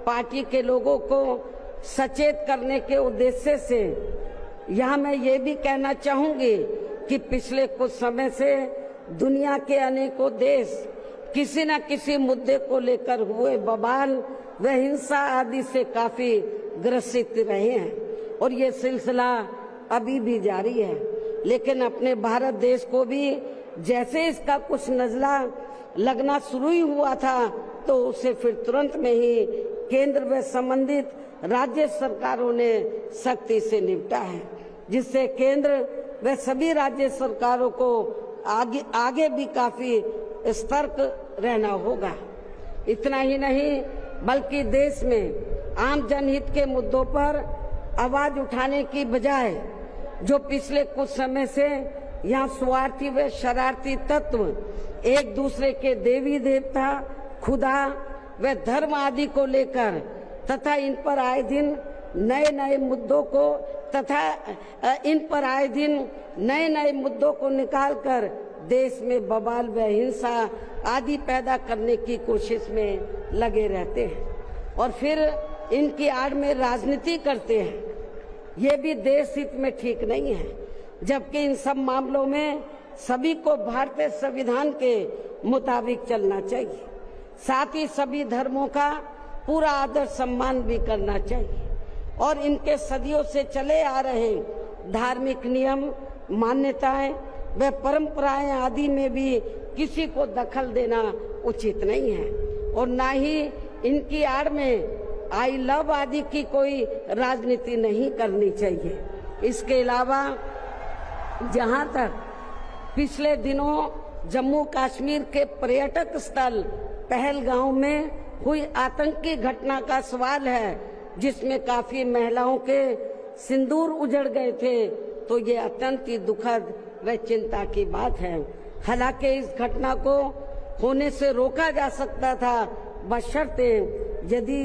पार्टी के लोगों को सचेत करने के उद्देश्य से यहाँ मैं ये भी कहना चाहूंगी कि पिछले कुछ समय से दुनिया के अनेकों देश किसी न किसी मुद्दे को लेकर हुए बवाल व हिंसा आदि से काफी ग्रसित रहे हैं और ये सिलसिला अभी भी जारी है। लेकिन अपने भारत देश को भी जैसे इसका कुछ नजला लगना शुरू ही हुआ था तो उसे फिर तुरंत में ही केंद्र व संबंधित राज्य सरकारों ने सख्ती से निपटा है, जिससे केंद्र व सभी राज्य सरकारों को आगे भी काफी सतर्क रहना होगा। इतना ही नहीं बल्कि देश में आम जनहित के मुद्दों पर आवाज उठाने की बजाय जो पिछले कुछ समय से यहाँ स्वार्थी व शरारती तत्व एक दूसरे के देवी देवता, खुदा व धर्म आदि को लेकर तथा इन पर आए दिन नए नए मुद्दों को निकालकर देश में बवाल व हिंसा आदि पैदा करने की कोशिश में लगे रहते हैं और फिर इनकी आड़ में राजनीति करते हैं। ये भी देश हित में ठीक नहीं है, जबकि इन सब मामलों में सभी को भारतीय संविधान के मुताबिक चलना चाहिए। साथ ही सभी धर्मों का पूरा आदर सम्मान भी करना चाहिए और इनके सदियों से चले आ रहे धार्मिक नियम, मान्यताएं व परंपराएं आदि में भी किसी को दखल देना उचित नहीं है और ना ही इनकी आड़ में आई लव आदि की कोई राजनीति नहीं करनी चाहिए। इसके अलावा जहां तक पिछले दिनों जम्मू कश्मीर के पर्यटक स्थल पहलगांव में हुई आतंकी घटना का सवाल है, जिसमें काफी महिलाओं के सिंदूर उजड़ गए थे, तो ये अत्यंत ही दुखद व चिंता की बात है। हालांकि इस घटना को होने से रोका जा सकता था, बशर्ते यदि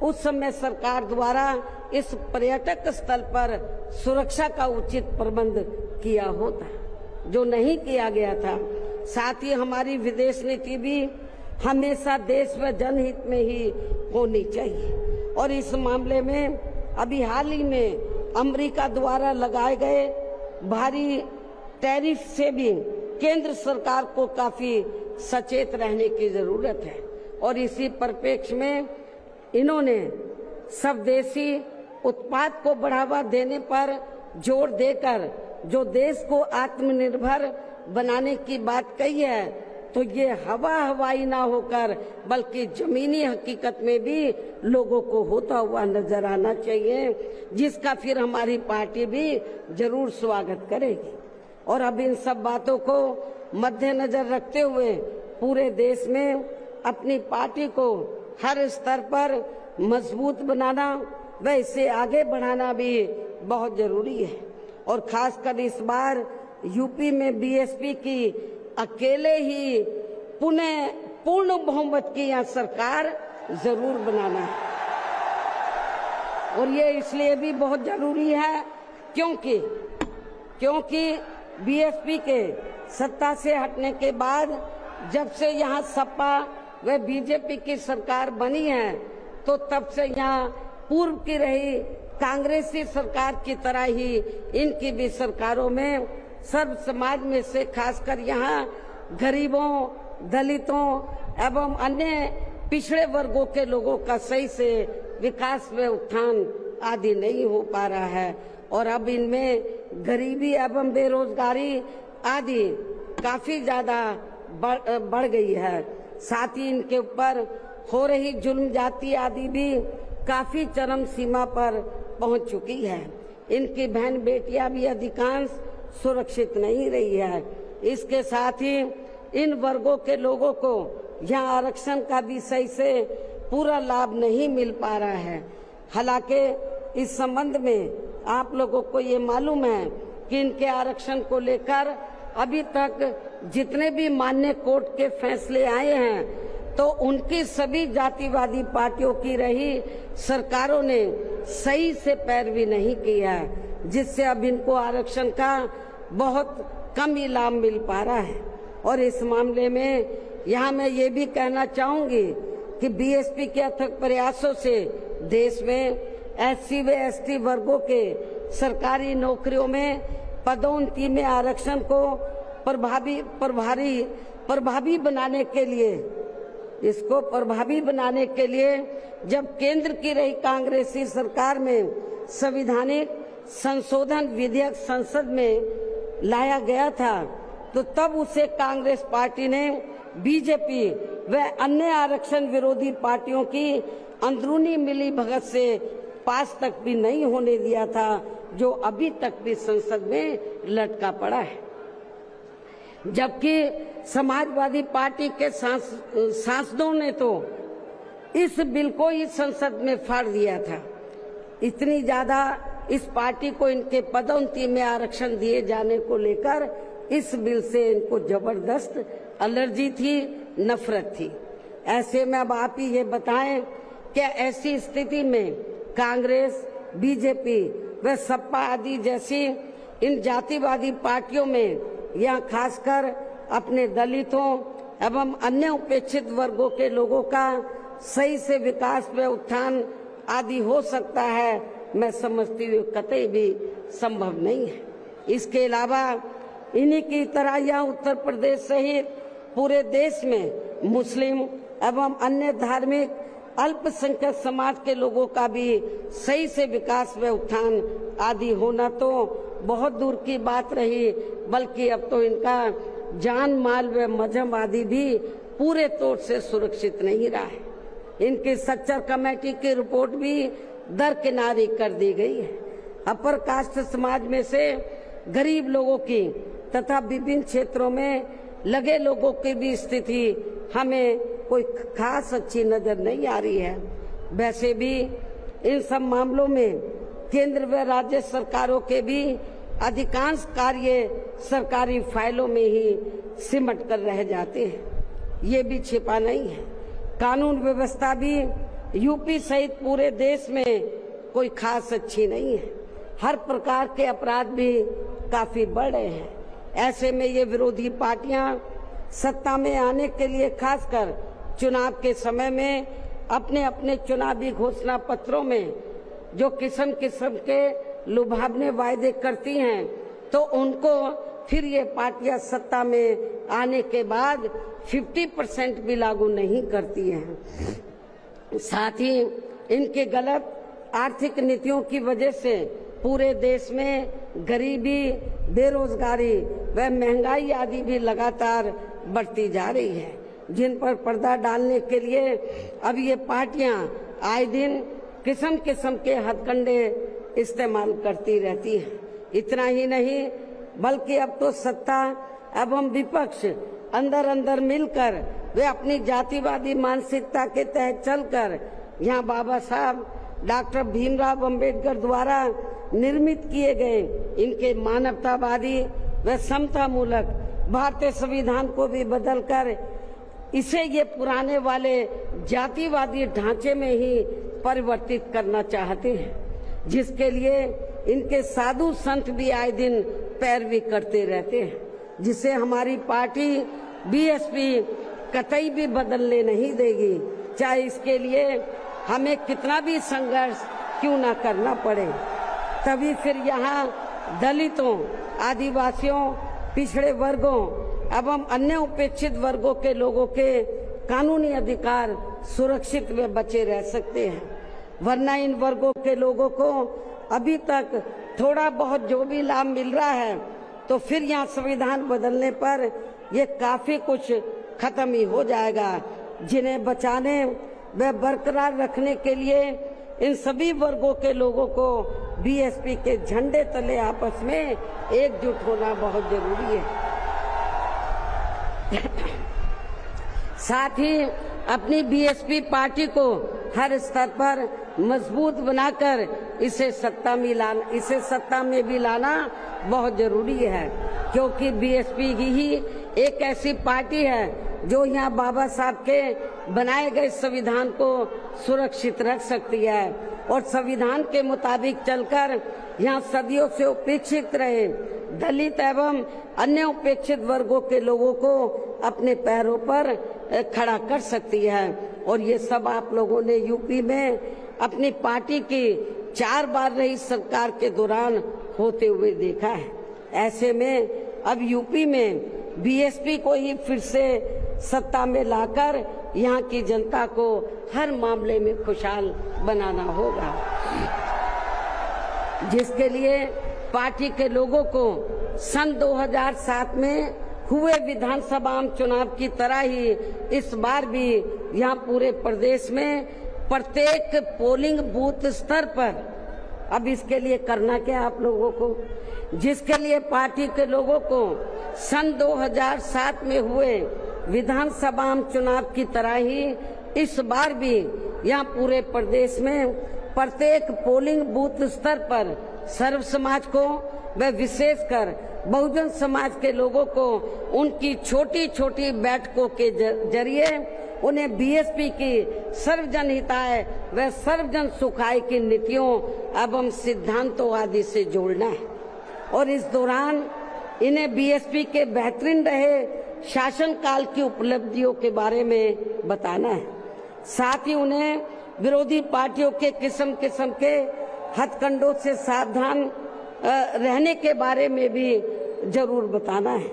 उस समय सरकार द्वारा इस पर्यटक स्थल पर सुरक्षा का उचित प्रबंध किया होता, जो नहीं किया गया था। साथ ही हमारी विदेश नीति भी हमेशा देश व जनहित में ही होनी चाहिए और इस मामले में अभी हाल ही में अमेरिका द्वारा लगाए गए भारी टैरिफ से भी केंद्र सरकार को काफी सचेत रहने की जरूरत है और इसी परिप्रेक्ष्य में इन्होंने स्वदेशी उत्पाद को बढ़ावा देने पर जोर देकर जो देश को आत्मनिर्भर बनाने की बात कही है, तो ये हवाई ना होकर बल्कि जमीनी हकीकत में भी लोगों को होता हुआ नजर आना चाहिए, जिसका फिर हमारी पार्टी भी जरूर स्वागत करेगी। और अब इन सब बातों को मद्देनजर रखते हुए पूरे देश में अपनी पार्टी को हर स्तर पर मजबूत बनाना व इसे आगे बढ़ाना भी बहुत जरूरी है और खासकर इस बार यूपी में बीएसपी की अकेले ही पूर्ण बहुमत की यहाँ सरकार जरूर बनाना है और ये इसलिए भी बहुत जरूरी है क्योंकि बीएसपी के सत्ता से हटने के बाद जब से यहाँ सपा व बीजेपी की सरकार बनी है, तो तब से यहाँ पूर्व की रही कांग्रेसी सरकार की तरह ही इनकी भी सरकारों में सर्व समाज में से खासकर यहाँ गरीबों, दलितों एवं अन्य पिछड़े वर्गों के लोगों का सही से विकास व उत्थान आदि नहीं हो पा रहा है और अब इनमें गरीबी एवं बेरोजगारी आदि काफी ज्यादा बढ़ गई है। साथ ही इनके ऊपर हो रही जुल्म जाति आदि भी काफी चरम सीमा पर पहुंच चुकी है। इनकी बहन बेटियां भी अधिकांश सुरक्षित नहीं रही है। इसके साथ ही इन वर्गों के लोगों को यहाँ आरक्षण का भी सही से पूरा लाभ नहीं मिल पा रहा है। हालांकि इस संबंध में आप लोगों को ये मालूम है कि इनके आरक्षण को लेकर अभी तक जितने भी मान्य कोर्ट के फैसले आए हैं, तो उनकी सभी जातिवादी पार्टियों की रही सरकारों ने सही से पैरवी नहीं की है, जिससे अब इनको आरक्षण का बहुत कम ही लाभ मिल पा रहा है। और इस मामले में यहाँ मैं ये भी कहना चाहूंगी कि बीएसपी के अथक प्रयासों से देश में एससी व एसटी वर्गों के सरकारी नौकरियों में पदोन्नति में आरक्षण को प्रभावी बनाने के लिए जब केंद्र की रही कांग्रेसी सरकार में संविधानिक संशोधन विधेयक संसद में लाया गया था, तो तब उसे कांग्रेस पार्टी ने बीजेपी व अन्य आरक्षण विरोधी पार्टियों की अंदरूनी मिलीभगत से पास तक भी नहीं होने दिया था जो अभी तक भी संसद में लटका पड़ा है, जबकि समाजवादी पार्टी के सांसदों ने तो इस बिल को ही संसद में फाड़ दिया था। इतनी ज्यादा इस पार्टी को इनके पदोन्नति में आरक्षण दिए जाने को लेकर इस बिल से इनको जबरदस्त एलर्जी थी, नफरत थी। ऐसे में अब आप ही ये बताएं कि ऐसी स्थिति में कांग्रेस, बीजेपी व सपा आदि जैसी इन जातिवादी पार्टियों में या खासकर अपने दलितों एवं अन्य उपेक्षित वर्गों के लोगों का सही से विकास व उत्थान आदि हो सकता है, मैं समझती हूँ कतई भी संभव नहीं है। इसके अलावा इन्हीं की तरह यहाँ उत्तर प्रदेश सहित पूरे देश में मुस्लिम एवं अन्य धार्मिक अल्पसंख्यक समाज के लोगों का भी सही से विकास व उत्थान आदि होना तो बहुत दूर की बात रही, बल्कि अब तो इनका जान माल व मजहब आदि भी पूरे तौर से सुरक्षित नहीं रहा है। इनकी सच्चर कमेटी की रिपोर्ट भी दरकिनारी कर दी गई है। अपर कास्ट समाज में से गरीब लोगों की तथा विभिन्न क्षेत्रों में लगे लोगों की भी स्थिति हमें कोई खास अच्छी नजर नहीं आ रही है। वैसे भी इन सब मामलों में केंद्र व राज्य सरकारों के भी अधिकांश कार्य सरकारी फाइलों में ही सिमट कर रह जाते हैं। ये भी छिपा नहीं है। कानून व्यवस्था भी यूपी सहित पूरे देश में कोई खास अच्छी नहीं है। हर प्रकार के अपराध भी काफी बढ़ रहे हैं। ऐसे में ये विरोधी पार्टियां सत्ता में आने के लिए खासकर चुनाव के समय में अपने अपने चुनावी घोषणा पत्रों में जो किस्म किस्म के लुभावने वायदे करती हैं, तो उनको फिर ये पार्टियां सत्ता में आने के बाद 50% भी लागू नहीं करती हैं। साथ ही इनके गलत आर्थिक नीतियों की वजह से पूरे देश में गरीबी, बेरोजगारी व महंगाई आदि भी लगातार बढ़ती जा रही है, जिन पर पर्दा डालने के लिए अब ये पार्टियां आए दिन किस्म किस्म के हथकंडे इस्तेमाल करती रहती हैं। इतना ही नहीं, बल्कि अब तो सत्ता एवं विपक्ष अंदर अंदर मिलकर वे अपनी जातिवादी मानसिकता के तहत चलकर यहाँ बाबा साहब डॉक्टर भीमराव अंबेडकर द्वारा निर्मित किए गए इनके मानवतावादी व समता मूलक भारतीय संविधान को भी बदलकर इसे ये पुराने वाले जातिवादी ढांचे में ही परिवर्तित करना चाहते हैं, जिसके लिए इनके साधु संत भी आए दिन पैरवी करते रहते हैं, जिसे हमारी पार्टी बीएसपी कतई भी बदलने नहीं देगी, चाहे इसके लिए हमें कितना भी संघर्ष क्यों ना करना पड़े। तभी फिर यहाँ दलितों, आदिवासियों, पिछड़े वर्गों एवं अन्य उपेक्षित वर्गों के लोगों के कानूनी अधिकार सुरक्षित व बचे रह सकते हैं। वरना इन वर्गों के लोगों को अभी तक थोड़ा बहुत जो भी लाभ मिल रहा है, तो फिर यहाँ संविधान बदलने पर ये काफी कुछ खत्म ही हो जाएगा, जिन्हें बचाने व बरकरार रखने के लिए इन सभी वर्गों के लोगों को बीएसपी के झंडे तले आपस में एकजुट होना बहुत जरूरी है। साथ ही अपनी बीएसपी पार्टी को हर स्तर पर मजबूत बनाकर इसे सत्ता में भी लाना बहुत जरूरी है, क्योंकि बीएसपी ही एक ऐसी पार्टी है जो यहाँ बाबा साहब के बनाए गए संविधान को सुरक्षित रख सकती है और संविधान के मुताबिक चलकर यहाँ सदियों से उपेक्षित रहे दलित एवं अन्य उपेक्षित वर्गों के लोगों को अपने पैरों पर खड़ा कर सकती है। और ये सब आप लोगों ने यूपी में अपनी पार्टी की 4 बार रही सरकार के दौरान होते हुए देखा है। ऐसे में अब यूपी में बीएसपी को ही फिर से सत्ता में लाकर यहाँ की जनता को हर मामले में खुशहाल बनाना होगा, जिसके लिए पार्टी के लोगों को सन 2007 में हुए विधानसभा चुनाव की तरह ही इस बार भी यहाँ पूरे प्रदेश में प्रत्येक पोलिंग बूथ स्तर पर अब इसके लिए करना क्या आप लोगों को, जिसके लिए पार्टी के लोगों को सन 2007 में हुए विधानसभा चुनाव की तरह ही इस बार भी यहाँ पूरे प्रदेश में प्रत्येक पोलिंग बूथ स्तर पर सर्व समाज को व विशेषकर बहुजन समाज के लोगों को उनकी छोटी छोटी बैठकों के जरिए उन्हें बीएसपी की सर्वजन हिताय व सर्वजन सुखाय की नीतियों एवं सिद्धांतों आदि से जोड़ना है और इस दौरान इन्हें बीएसपी के बेहतरीन रहे शासन काल की उपलब्धियों के बारे में बताना है। साथ ही उन्हें विरोधी पार्टियों के किस्म किस्म के हथकंडों से सावधान रहने के बारे में भी जरूर बताना है।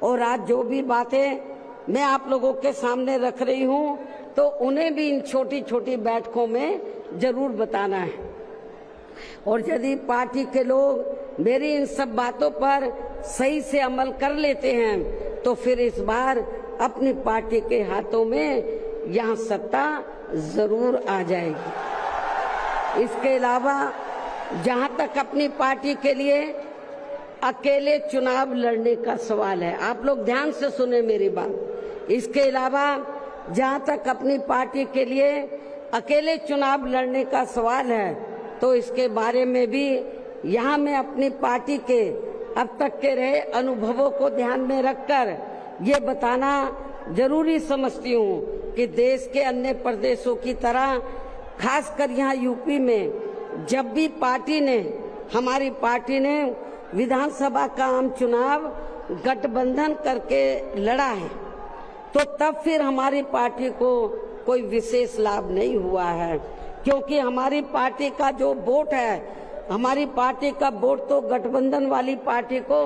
और आज जो भी बातें मैं आप लोगों के सामने रख रही हूं तो उन्हें भी इन छोटी छोटी बैठकों में जरूर बताना है। और यदि पार्टी के लोग मेरी इन सब बातों पर सही से अमल कर लेते हैं तो फिर इस बार अपनी पार्टी के हाथों में यहाँ सत्ता जरूर आ जाएगी। इसके अलावा जहाँ तक अपनी पार्टी के लिए अकेले चुनाव लड़ने का सवाल है, आप लोग ध्यान से सुने मेरी बात। इसके अलावा जहाँ तक अपनी पार्टी के लिए अकेले चुनाव लड़ने का सवाल है तो इसके बारे में भी यहाँ मैं अपनी पार्टी के अब तक के रहे अनुभवों को ध्यान में रखकर ये बताना जरूरी समझती हूँ कि देश के अन्य प्रदेशों की तरह खासकर यहाँ यूपी में जब भी हमारी पार्टी ने विधानसभा का आम चुनाव गठबंधन करके लड़ा है तो तब फिर हमारी पार्टी को कोई विशेष लाभ नहीं हुआ है, क्योंकि हमारी पार्टी का जो वोट है, हमारी पार्टी का वोट तो गठबंधन वाली पार्टी को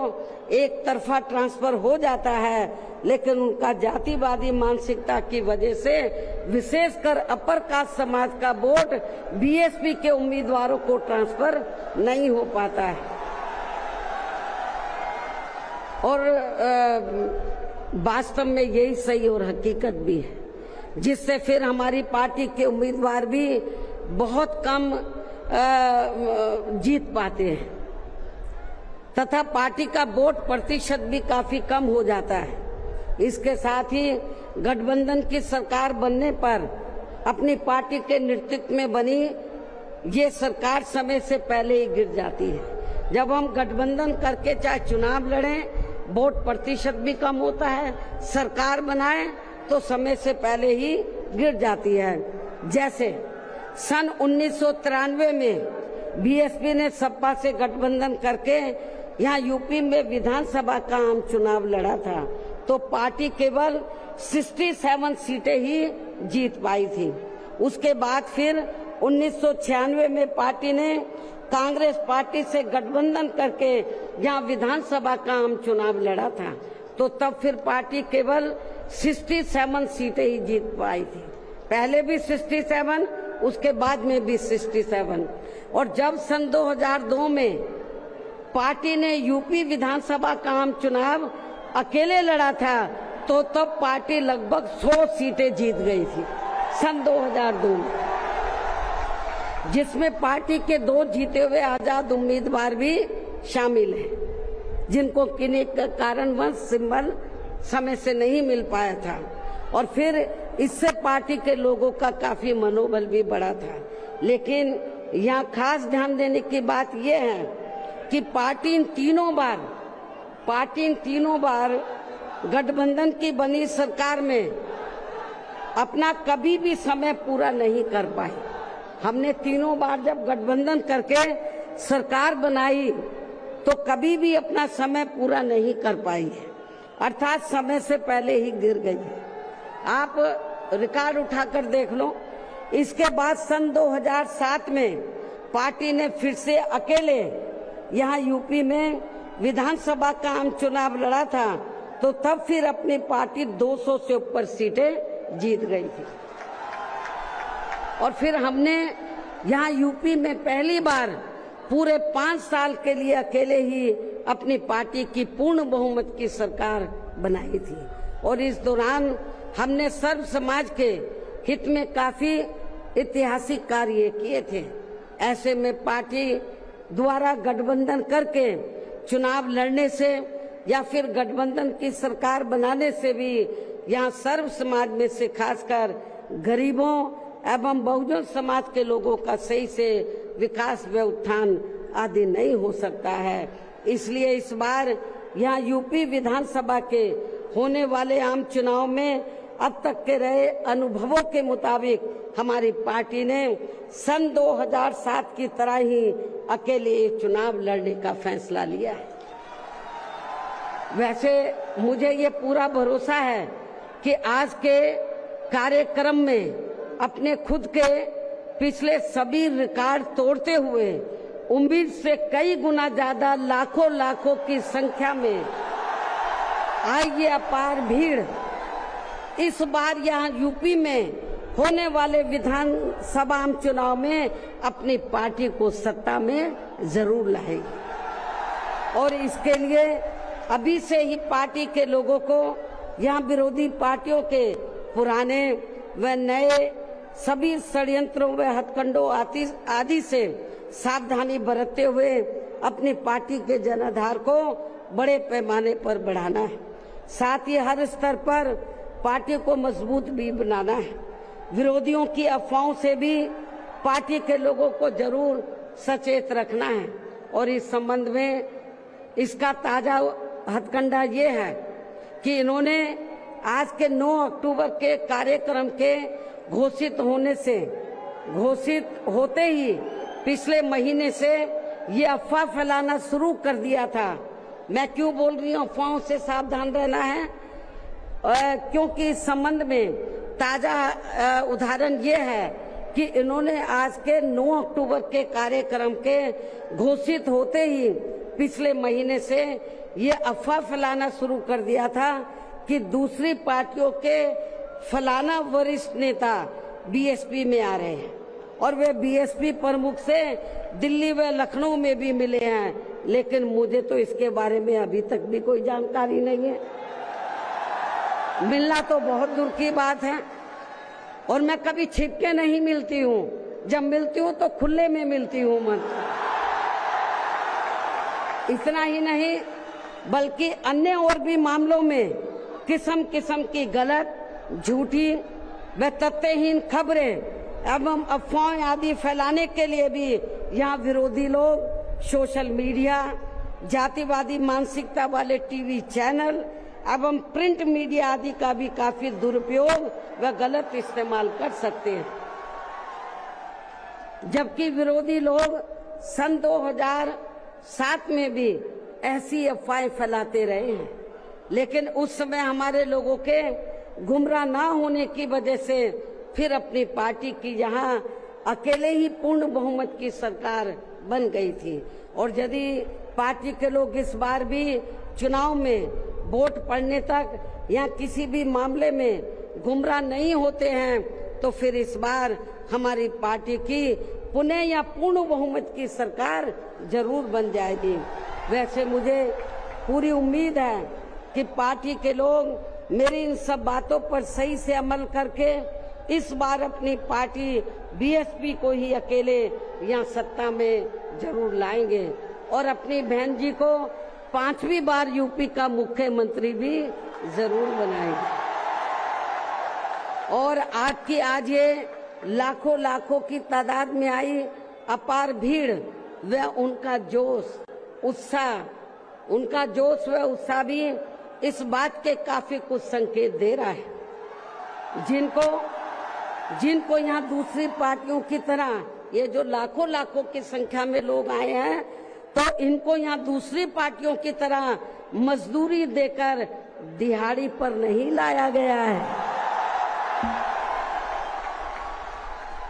एक तरफा ट्रांसफर हो जाता है, लेकिन उनका जातिवादी मानसिकता की वजह से विशेषकर अपर कास्ट समाज का वोट बीएसपी के उम्मीदवारों को ट्रांसफर नहीं हो पाता है। और वास्तव में यही सही और हकीकत भी है, जिससे फिर हमारी पार्टी के उम्मीदवार भी बहुत कम जीत पाते हैं तथा पार्टी का वोट प्रतिशत भी काफी कम हो जाता है। इसके साथ ही गठबंधन की सरकार बनने पर अपनी पार्टी के नेतृत्व में बनी ये सरकार समय से पहले ही गिर जाती है। जब हम गठबंधन करके चाहे चुनाव लड़ें, वोट प्रतिशत भी कम होता है, सरकार बनाए तो समय से पहले ही गिर जाती है। जैसे सन 1993 में बीएसपी ने सपा से गठबंधन करके यहाँ यूपी में विधानसभा का आम चुनाव लड़ा था तो पार्टी केवल 67 सीटें ही जीत पाई थी। उसके बाद फिर 1996 में पार्टी ने कांग्रेस पार्टी से गठबंधन करके यहाँ विधानसभा का आम चुनाव लड़ा था तो तब फिर पार्टी केवल 67 सीटें ही जीत पाई थी। पहले भी 67, उसके बाद में भी 67। और जब सन 2002 में पार्टी ने यूपी विधानसभा का आम चुनाव अकेले लड़ा था तो तब पार्टी लगभग 100 सीटें जीत गई थी सन 2002 में, जिसमें पार्टी के 2 जीते हुए आजाद उम्मीदवार भी शामिल हैं, जिनको किन्हीं कारणवश सिंबल समय से नहीं मिल पाया था। और फिर इससे पार्टी के लोगों का काफी मनोबल भी बढ़ा था। लेकिन यहाँ खास ध्यान देने की बात यह है कि पार्टी इन तीनों बार गठबंधन की बनी सरकार में अपना कभी भी समय पूरा नहीं कर पाई। हमने तीनों बार जब गठबंधन करके सरकार बनाई तो कभी भी अपना समय पूरा नहीं कर पाई है, अर्थात समय से पहले ही गिर गई है। आप रिकॉर्ड उठाकर देख लो। इसके बाद सन 2007 में पार्टी ने फिर से अकेले यहाँ यूपी में विधानसभा का आम चुनाव लड़ा था तो तब फिर अपनी पार्टी 200 से ऊपर सीटें जीत गई थी। और फिर हमने यहाँ यूपी में पहली बार पूरे 5 साल के लिए अकेले ही अपनी पार्टी की पूर्ण बहुमत की सरकार बनाई थी। और इस दौरान हमने सर्व समाज के हित में काफी ऐतिहासिक कार्य किए थे। ऐसे में पार्टी द्वारा गठबंधन करके चुनाव लड़ने से या फिर गठबंधन की सरकार बनाने से भी यहाँ सर्व समाज में से खासकर गरीबों एवं बहुजन समाज के लोगों का सही से विकास व उत्थान आदि नहीं हो सकता है। इसलिए इस बार यहाँ यूपी विधानसभा के होने वाले आम चुनाव में अब तक के रहे अनुभवों के मुताबिक हमारी पार्टी ने सन 2007 की तरह ही अकेले ये चुनाव लड़ने का फैसला लिया है। वैसे मुझे ये पूरा भरोसा है कि आज के कार्यक्रम में अपने खुद के पिछले सभी रिकॉर्ड तोड़ते हुए उम्मीद से कई गुना ज्यादा लाखों की संख्या में आई ये अपार भीड़ इस बार यहाँ यूपी में होने वाले विधानसभा आम चुनाव में अपनी पार्टी को सत्ता में जरूर लाएगी। और इसके लिए अभी से ही पार्टी के लोगों को यहाँ विरोधी पार्टियों के पुराने व नए सभी षड्यंत्रों व हथकंडों आदि से सावधानी बरतते हुए अपनी पार्टी के जनाधार को बड़े पैमाने पर बढ़ाना है। साथ ही हर स्तर पर पार्टी को मजबूत भी बनाना है। विरोधियों की अफवाहों से भी पार्टी के लोगों को जरूर सचेत रखना है। और इस संबंध में इसका ताजा हथकंडा ये है कि इन्होंने आज के 9 अक्टूबर के कार्यक्रम के घोषित होते ही पिछले महीने से ये अफवाह फैलाना शुरू कर दिया था। मैं क्यों बोल रही हूँ अफवाहों से सावधान रहना है, क्योंकि इस संबंध में ताजा उदाहरण ये है कि इन्होंने आज के 9 अक्टूबर के कार्यक्रम के घोषित होते ही पिछले महीने से ये अफवाह फैलाना शुरू कर दिया था कि दूसरी पार्टियों के फलाना वरिष्ठ नेता बीएसपी में आ रहे हैं और वे बीएसपी प्रमुख से दिल्ली व लखनऊ में भी मिले हैं, लेकिन मुझे तो इसके बारे में अभी तक भी कोई जानकारी नहीं है। मिलना तो बहुत दूर की बात है और मैं कभी छिप के नहीं मिलती हूँ, जब मिलती हूँ तो खुले में मिलती हूँ मन। इतना ही नहीं बल्कि अन्य और भी मामलों में किस्म किस्म की गलत, झूठी व तथ्यहीन खबरें एवं अफवाहें आदि फैलाने के लिए भी यहाँ विरोधी लोग सोशल मीडिया, जातिवादी मानसिकता वाले टीवी चैनल एवं प्रिंट मीडिया आदि का भी काफी दुरुपयोग व गलत इस्तेमाल कर सकते हैं। जबकि विरोधी लोग सन 2007 में भी ऐसी अफवाहें फैलाते रहे हैं, लेकिन उस समय हमारे लोगों के गुमराह ना होने की वजह से फिर अपनी पार्टी की यहाँ अकेले ही पूर्ण बहुमत की सरकार बन गई थी। और यदि पार्टी के लोग इस बार भी चुनाव में वोट पड़ने तक या किसी भी मामले में गुमराह नहीं होते हैं तो फिर इस बार हमारी पार्टी की पुनः या पूर्ण बहुमत की सरकार जरूर बन जाएगी। वैसे मुझे पूरी उम्मीद है कि पार्टी के लोग मेरी इन सब बातों पर सही से अमल करके इस बार अपनी पार्टी बीएसपी को ही अकेले यहाँ सत्ता में जरूर लाएंगे और अपनी बहन जी को 5वीं बार यूपी का मुख्यमंत्री भी जरूर बनाएंगे। और आज ये लाखों की तादाद में आई अपार भीड़ व उनका जोश उत्साह भी इस बात के काफी कुछ संकेत दे रहा है। जिनको यहाँ दूसरी पार्टियों की तरह ये जो लाखों की संख्या में लोग आए हैं तो इनको यहाँ दूसरी पार्टियों की तरह मजदूरी देकर दिहाड़ी पर नहीं लाया गया है,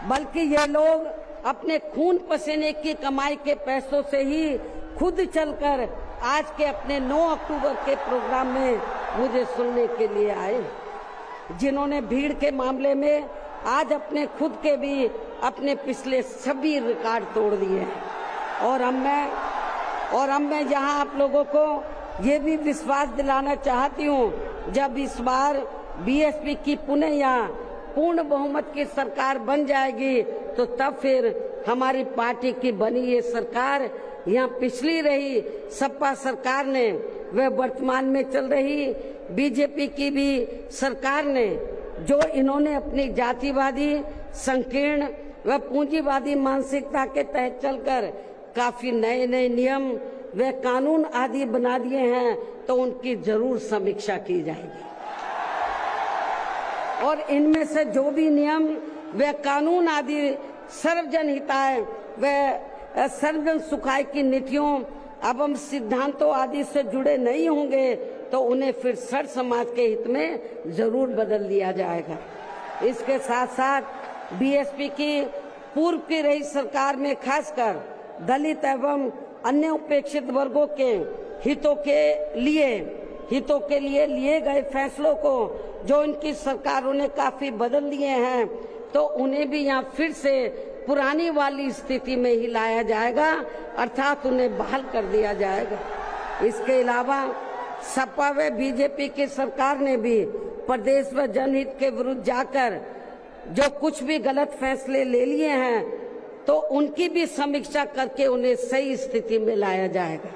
बल्कि ये लोग अपने खून पसीने की कमाई के पैसों से ही खुद चलकर आज के अपने 9 अक्टूबर के प्रोग्राम में मुझे सुनने के लिए आए, जिन्होंने भीड़ के मामले में आज अपने खुद के भी अपने पिछले सभी रिकॉर्ड तोड़ दिए हैं। और अब मैं यहाँ आप लोगों को ये भी विश्वास दिलाना चाहती हूँ, जब इस बार बीएसपी की पुनः यहाँ पूर्ण बहुमत की सरकार बन जाएगी तो तब फिर हमारी पार्टी की बनी ये सरकार, यहाँ पिछली रही सपा सरकार ने, वह वर्तमान में चल रही बीजेपी की भी सरकार ने, जो इन्होंने अपनी जातिवादी, संकीर्ण व पूंजीवादी मानसिकता के तहत चलकर काफी नए नए नियम व कानून आदि बना दिए हैं, तो उनकी जरूर समीक्षा की जाएगी। और इनमें से जो भी नियम व कानून आदि सर्वजन हिताय व सर्वजन सुखाय की नीतियों एवं सिद्धांतों आदि से जुड़े नहीं होंगे, तो उन्हें फिर सर समाज के हित में जरूर बदल दिया जाएगा। इसके साथ साथ बीएसपी की पूर्व की रही सरकार में खासकर दलित एवं अन्य उपेक्षित वर्गों के हितों के लिए लिए गए फैसलों को जो इनकी सरकारों ने काफी बदल दिए हैं, तो उन्हें भी यहाँ फिर से पुरानी वाली स्थिति में ही लाया जाएगा, अर्थात उन्हें बहाल कर दिया जाएगा। इसके अलावा सपा व बीजेपी की सरकार ने भी प्रदेश व जनहित के विरुद्ध जाकर जो कुछ भी गलत फैसले ले लिए हैं, तो उनकी भी समीक्षा करके उन्हें सही स्थिति में लाया जाएगा।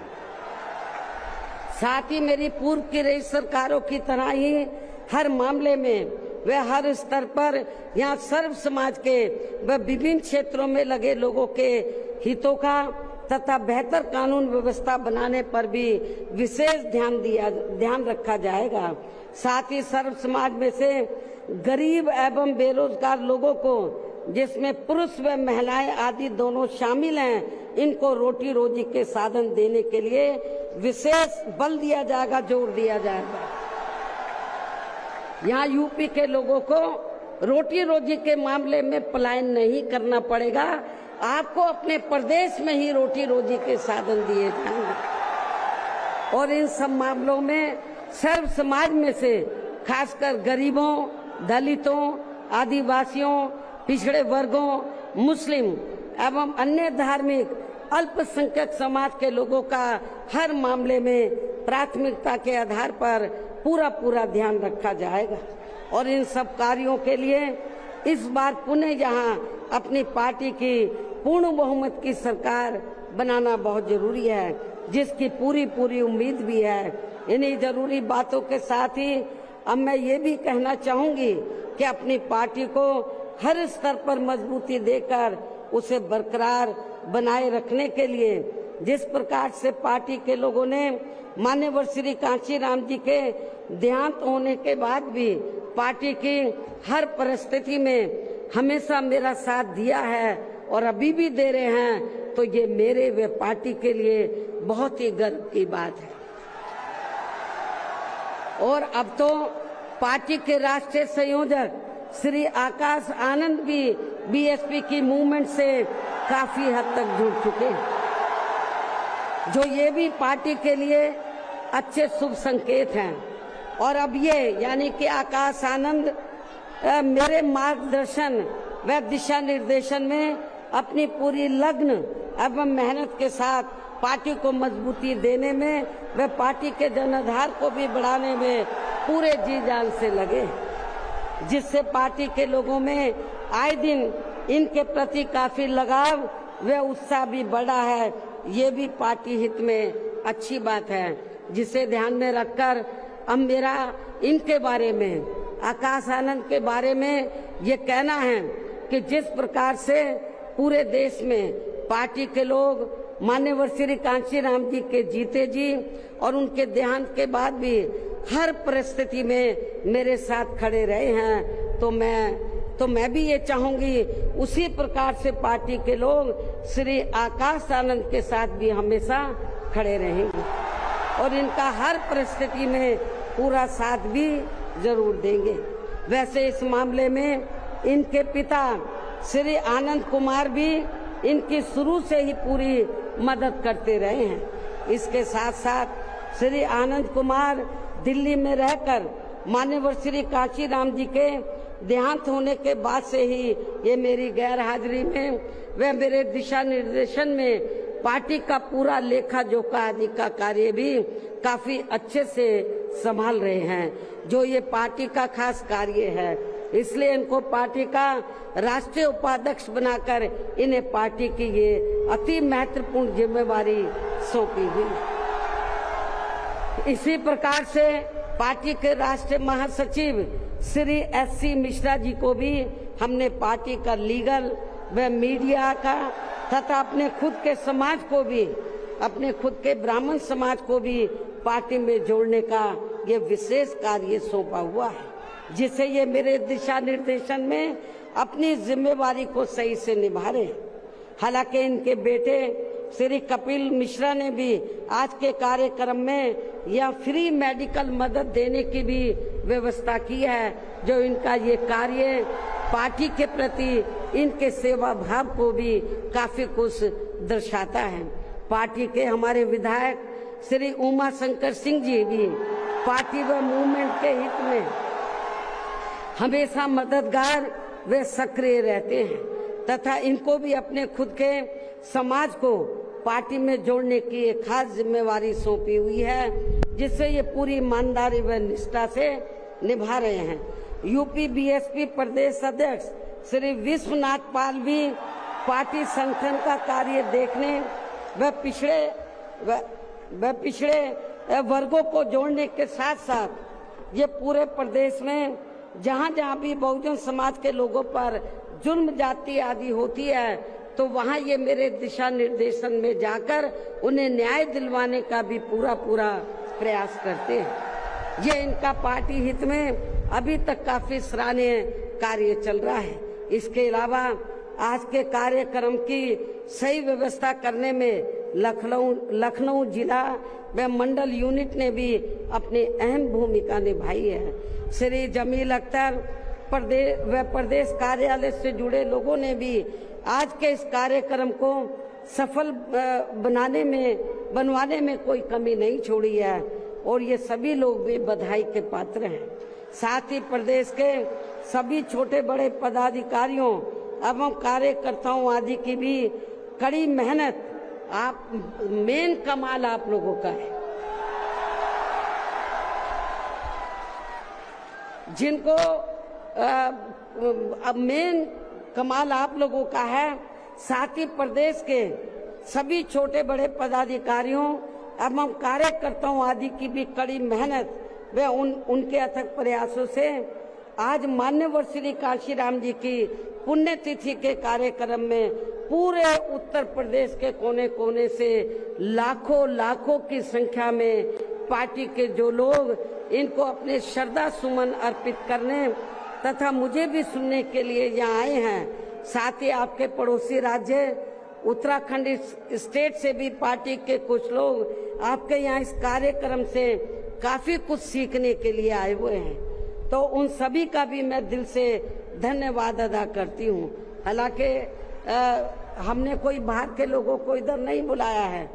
साथ ही मेरी पूर्व की रही सरकारों की तरह ही हर मामले में व हर स्तर पर यहाँ सर्व समाज के व विभिन्न क्षेत्रों में लगे लोगों के हितों का तथा बेहतर कानून व्यवस्था बनाने पर भी विशेष ध्यान रखा जाएगा। साथ ही सर्व समाज में से गरीब एवं बेरोजगार लोगों को, जिसमें पुरुष व महिलाएं आदि दोनों शामिल हैं, इनको रोटी रोजी के साधन देने के लिए विशेष बल दिया जाएगा, जोर दिया जाएगा। यहाँ यूपी के लोगों को रोटी रोजी के मामले में पलायन नहीं करना पड़ेगा, आपको अपने प्रदेश में ही रोटी रोजी के साधन दिए जाएंगे। और इन सब मामलों में सर्व समाज में से खासकर गरीबों, दलितों, आदिवासियों, पिछड़े वर्गों, मुस्लिम एवं अन्य धार्मिक अल्पसंख्यक समाज के लोगों का हर मामले में प्राथमिकता के आधार पर पूरा ध्यान रखा जाएगा। और इन सब कार्यों के लिए इस बार पुनः यहाँ अपनी पार्टी की पूर्ण बहुमत की सरकार बनाना बहुत जरूरी है, जिसकी पूरी उम्मीद भी है। इन्हीं जरूरी बातों के साथ ही अब मैं ये भी कहना चाहूंगी कि अपनी पार्टी को हर स्तर पर मजबूती देकर उसे बरकरार बनाए रखने के लिए जिस प्रकार से पार्टी के लोगों ने माननीय श्री कांशीराम जी के देहांत होने के बाद भी पार्टी की हर परिस्थिति में हमेशा मेरा साथ दिया है और अभी भी दे रहे हैं, तो ये मेरे व पार्टी के लिए बहुत ही गर्व की बात है। और अब तो पार्टी के राष्ट्रीय संयोजक श्री आकाश आनंद भी बीएसपी की मूवमेंट से काफी हद तक जुड़ चुके हैं, जो ये भी पार्टी के लिए अच्छे शुभ संकेत हैं। और अब ये यानी कि आकाश आनंद मेरे मार्गदर्शन व दिशा निर्देशन में अपनी पूरी लगन एवं मेहनत के साथ पार्टी को मजबूती देने में व पार्टी के जनाधार को भी बढ़ाने में पूरे जी जान से लगे, जिससे पार्टी के लोगों में आए दिन इनके प्रति काफी लगाव व उत्साह भी बढ़ा है। ये भी पार्टी हित में अच्छी बात है, जिसे ध्यान में रखकर अब मेरा इनके बारे में, आकाश आनंद के बारे में ये कहना है कि जिस प्रकार से पूरे देश में पार्टी के लोग माननीय श्री कांशीराम जी के जीते जी और उनके देहांत के बाद भी हर परिस्थिति में मेरे साथ खड़े रहे हैं, तो मैं भी ये चाहूंगी उसी प्रकार से पार्टी के लोग श्री आकाश आनंद के साथ भी हमेशा खड़े रहेंगे और इनका हर परिस्थिति में पूरा साथ भी जरूर देंगे। वैसे इस मामले में इनके पिता श्री आनंद कुमार भी इनकी शुरू से ही पूरी मदद करते रहे हैं। इसके साथ साथ श्री आनंद कुमार दिल्ली में रहकर माननीय श्री कांशीराम जी के देहांत होने के बाद से ही ये मेरी गैर हाजिरी में व मेरे दिशा निर्देशन में पार्टी का पूरा लेखा जोखा आदि का कार्य भी काफी अच्छे से संभाल रहे हैं। जो ये पार्टी का खास कार्य है इसलिए इनको पार्टी का राष्ट्रीय उपाध्यक्ष बनाकर इन्हें पार्टी की ये अति महत्वपूर्ण जिम्मेवारी सौंपी हुई। इसी प्रकार से पार्टी के राष्ट्रीय महासचिव श्री SC मिश्रा जी को भी हमने पार्टी का लीगल व मीडिया का तथा अपने खुद के समाज को भी, अपने खुद के ब्राह्मण समाज को भी पार्टी में जोड़ने का ये विशेष कार्य सौंपा हुआ है, जिसे ये मेरे दिशा निर्देशन में अपनी जिम्मेवारी को सही से निभा रहे हैं। हालांकि इनके बेटे श्री कपिल मिश्रा ने भी आज के कार्यक्रम में यह फ्री मेडिकल मदद देने की भी व्यवस्था की है, जो इनका ये कार्य पार्टी के प्रति इनके सेवा भाव को भी काफी कुछ दर्शाता है। पार्टी के हमारे विधायक श्री उमा शंकर सिंह जी भी पार्टी व मूवमेंट के हित में हमेशा मददगार व सक्रिय रहते हैं तथा इनको भी अपने खुद के समाज को पार्टी में जोड़ने की एक खास जिम्मेवारी सौंपी हुई है, जिससे ये पूरी ईमानदारी व निष्ठा से निभा रहे हैं। यूपी BSP प्रदेश अध्यक्ष श्री विश्वनाथ पाल भी पार्टी संगठन का कार्य देखने व पिछड़े वर्गों को जोड़ने के साथ साथ ये पूरे प्रदेश में जहाँ जहाँ भी बहुजन समाज के लोगों पर जुल्म जाति आदि होती है, तो वहाँ ये मेरे दिशा निर्देशन में जाकर उन्हें न्याय दिलवाने का भी पूरा प्रयास करते हैं। ये इनका पार्टी हित में अभी तक काफी सराहनीय कार्य चल रहा है। इसके अलावा आज के कार्यक्रम की सही व्यवस्था करने में लखनऊ जिला व मंडल यूनिट ने भी अपनी अहम भूमिका निभाई है। श्री जमील अख्तर प्रदेश कार्यालय से जुड़े लोगों ने भी आज के इस कार्यक्रम को सफल बनवाने में कोई कमी नहीं छोड़ी है और ये सभी लोग भी बधाई के पात्र हैं। साथ ही प्रदेश के सभी छोटे बड़े पदाधिकारियों एवं कार्यकर्ताओं आदि की भी कड़ी मेहनत, मेन कमाल आप लोगों का है, जिनको मेन कमाल आप लोगों का है। साथ ही प्रदेश के सभी छोटे बड़े पदाधिकारियों एवं कार्यकर्ताओं आदि की भी कड़ी मेहनत व उनके अथक प्रयासों से आज मान्यवर श्री कांशीराम जी की पुण्यतिथि के कार्यक्रम में पूरे उत्तर प्रदेश के कोने कोने से लाखों की संख्या में पार्टी के जो लोग इनको अपने श्रद्धा सुमन अर्पित करने तथा मुझे भी सुनने के लिए यहाँ आए हैं। साथ ही आपके पड़ोसी राज्य उत्तराखंड स्टेट से भी पार्टी के कुछ लोग आपके यहाँ इस कार्यक्रम से काफी कुछ सीखने के लिए आए हुए हैं, तो उन सभी का भी मैं दिल से धन्यवाद अदा करती हूँ। हालांकि हमने कोई बाहर के लोगों को इधर नहीं बुलाया है,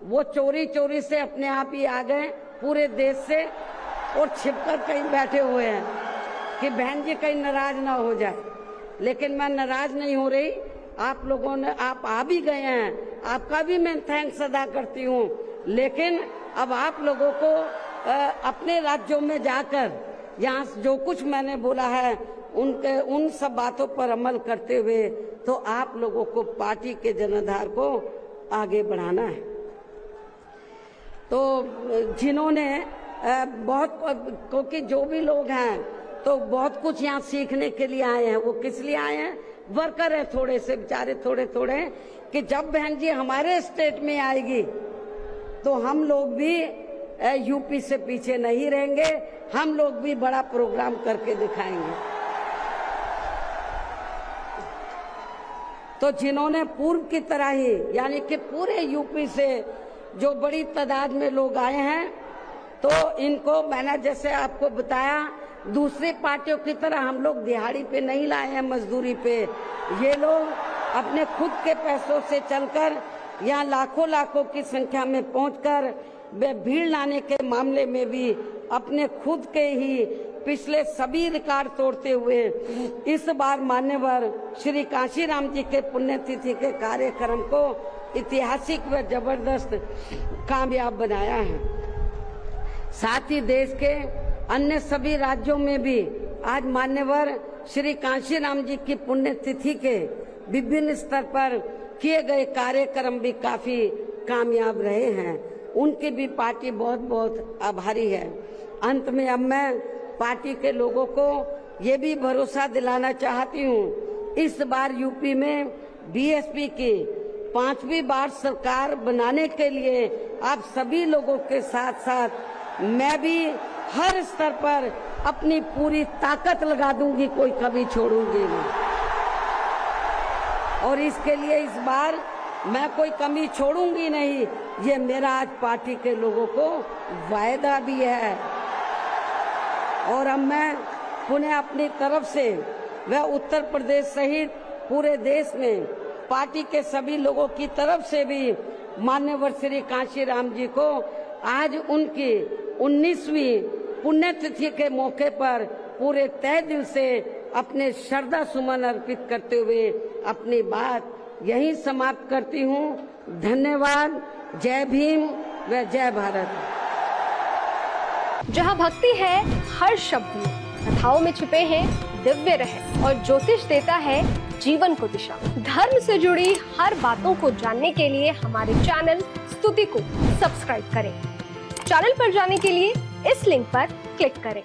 वो चोरी से अपने आप ही आ गए पूरे देश से और छिपकर कहीं बैठे हुए हैं कि बहन जी कहीं नाराज ना हो जाए। लेकिन मैं नाराज नहीं हो रही, आप लोगों ने आप आ भी गए हैं, आपका भी मैं थैंक्स अदा करती हूँ। लेकिन अब आप लोगों को अपने राज्यों में जाकर यहाँ जो कुछ मैंने बोला है उन सब बातों पर अमल करते हुए तो आप लोगों को पार्टी के जनाधार को आगे बढ़ाना है। तो जिन्होंने क्योंकि जो भी लोग हैं तो बहुत कुछ यहाँ सीखने के लिए आए हैं। वो किस लिए आए हैं? वर्कर है थोड़े से बेचारे थोड़े कि जब बहन जी हमारे स्टेट में आएगी तो हम लोग भी यूपी से पीछे नहीं रहेंगे, हम लोग भी बड़ा प्रोग्राम करके दिखाएंगे। तो जिन्होंने पूर्व की तरह ही यानी कि पूरे यूपी से जो बड़ी तादाद में लोग आए हैं, तो इनको मैंने जैसे आपको बताया दूसरी पार्टियों की तरह हम लोग दिहाड़ी पे नहीं लाए हैं, मजदूरी पे। ये लोग अपने खुद के पैसों से चलकर यहाँ लाखों की संख्या में पहुंचकर वे भीड़ लाने के मामले में भी अपने खुद के ही पिछले सभी रिकॉर्ड तोड़ते हुए इस बार मान्यवर श्री कांशीराम जी के पुण्यतिथि के कार्यक्रम को ऐतिहासिक व जबरदस्त कामयाब बनाया है। साथ ही देश के अन्य सभी राज्यों में भी आज मान्यवर श्री कांशीराम जी की पुण्यतिथि के विभिन्न स्तर पर किए गए कार्यक्रम भी काफी कामयाब रहे हैं। उनकी भी पार्टी बहुत बहुत आभारी है। अंत में अब मैं पार्टी के लोगों को ये भी भरोसा दिलाना चाहती हूँ, इस बार यूपी में बीएसपी की 5वीं बार सरकार बनाने के लिए आप सभी लोगों के साथ साथ मैं भी हर स्तर पर अपनी पूरी ताकत लगा दूंगी, कोई कभी छोड़ूंगी नहीं। और इसके लिए इस बार मैं कोई कमी छोड़ूंगी नहीं, ये मेरा आज पार्टी के लोगों को वायदा भी है। और अब मैं पुनः अपनी तरफ से व उत्तर प्रदेश सहित पूरे देश में पार्टी के सभी लोगों की तरफ से भी मान्यवर श्री कांशीराम जी को आज उनकी 19वीं पुण्यतिथि के मौके पर पूरे तहे दिल से अपने श्रद्धा सुमन अर्पित करते हुए अपनी बात यहीं समाप्त करती हूँ। धन्यवाद। जय भीम व जय भारत। जहाँ भक्ति है हर शब्द में, कथाओं में छुपे हैं दिव्य रहस्य और ज्योतिष देता है जीवन को दिशा। धर्म से जुड़ी हर बातों को जानने के लिए हमारे चैनल स्तुति को सब्सक्राइब करें। चैनल पर जाने के लिए इस लिंक पर क्लिक करें।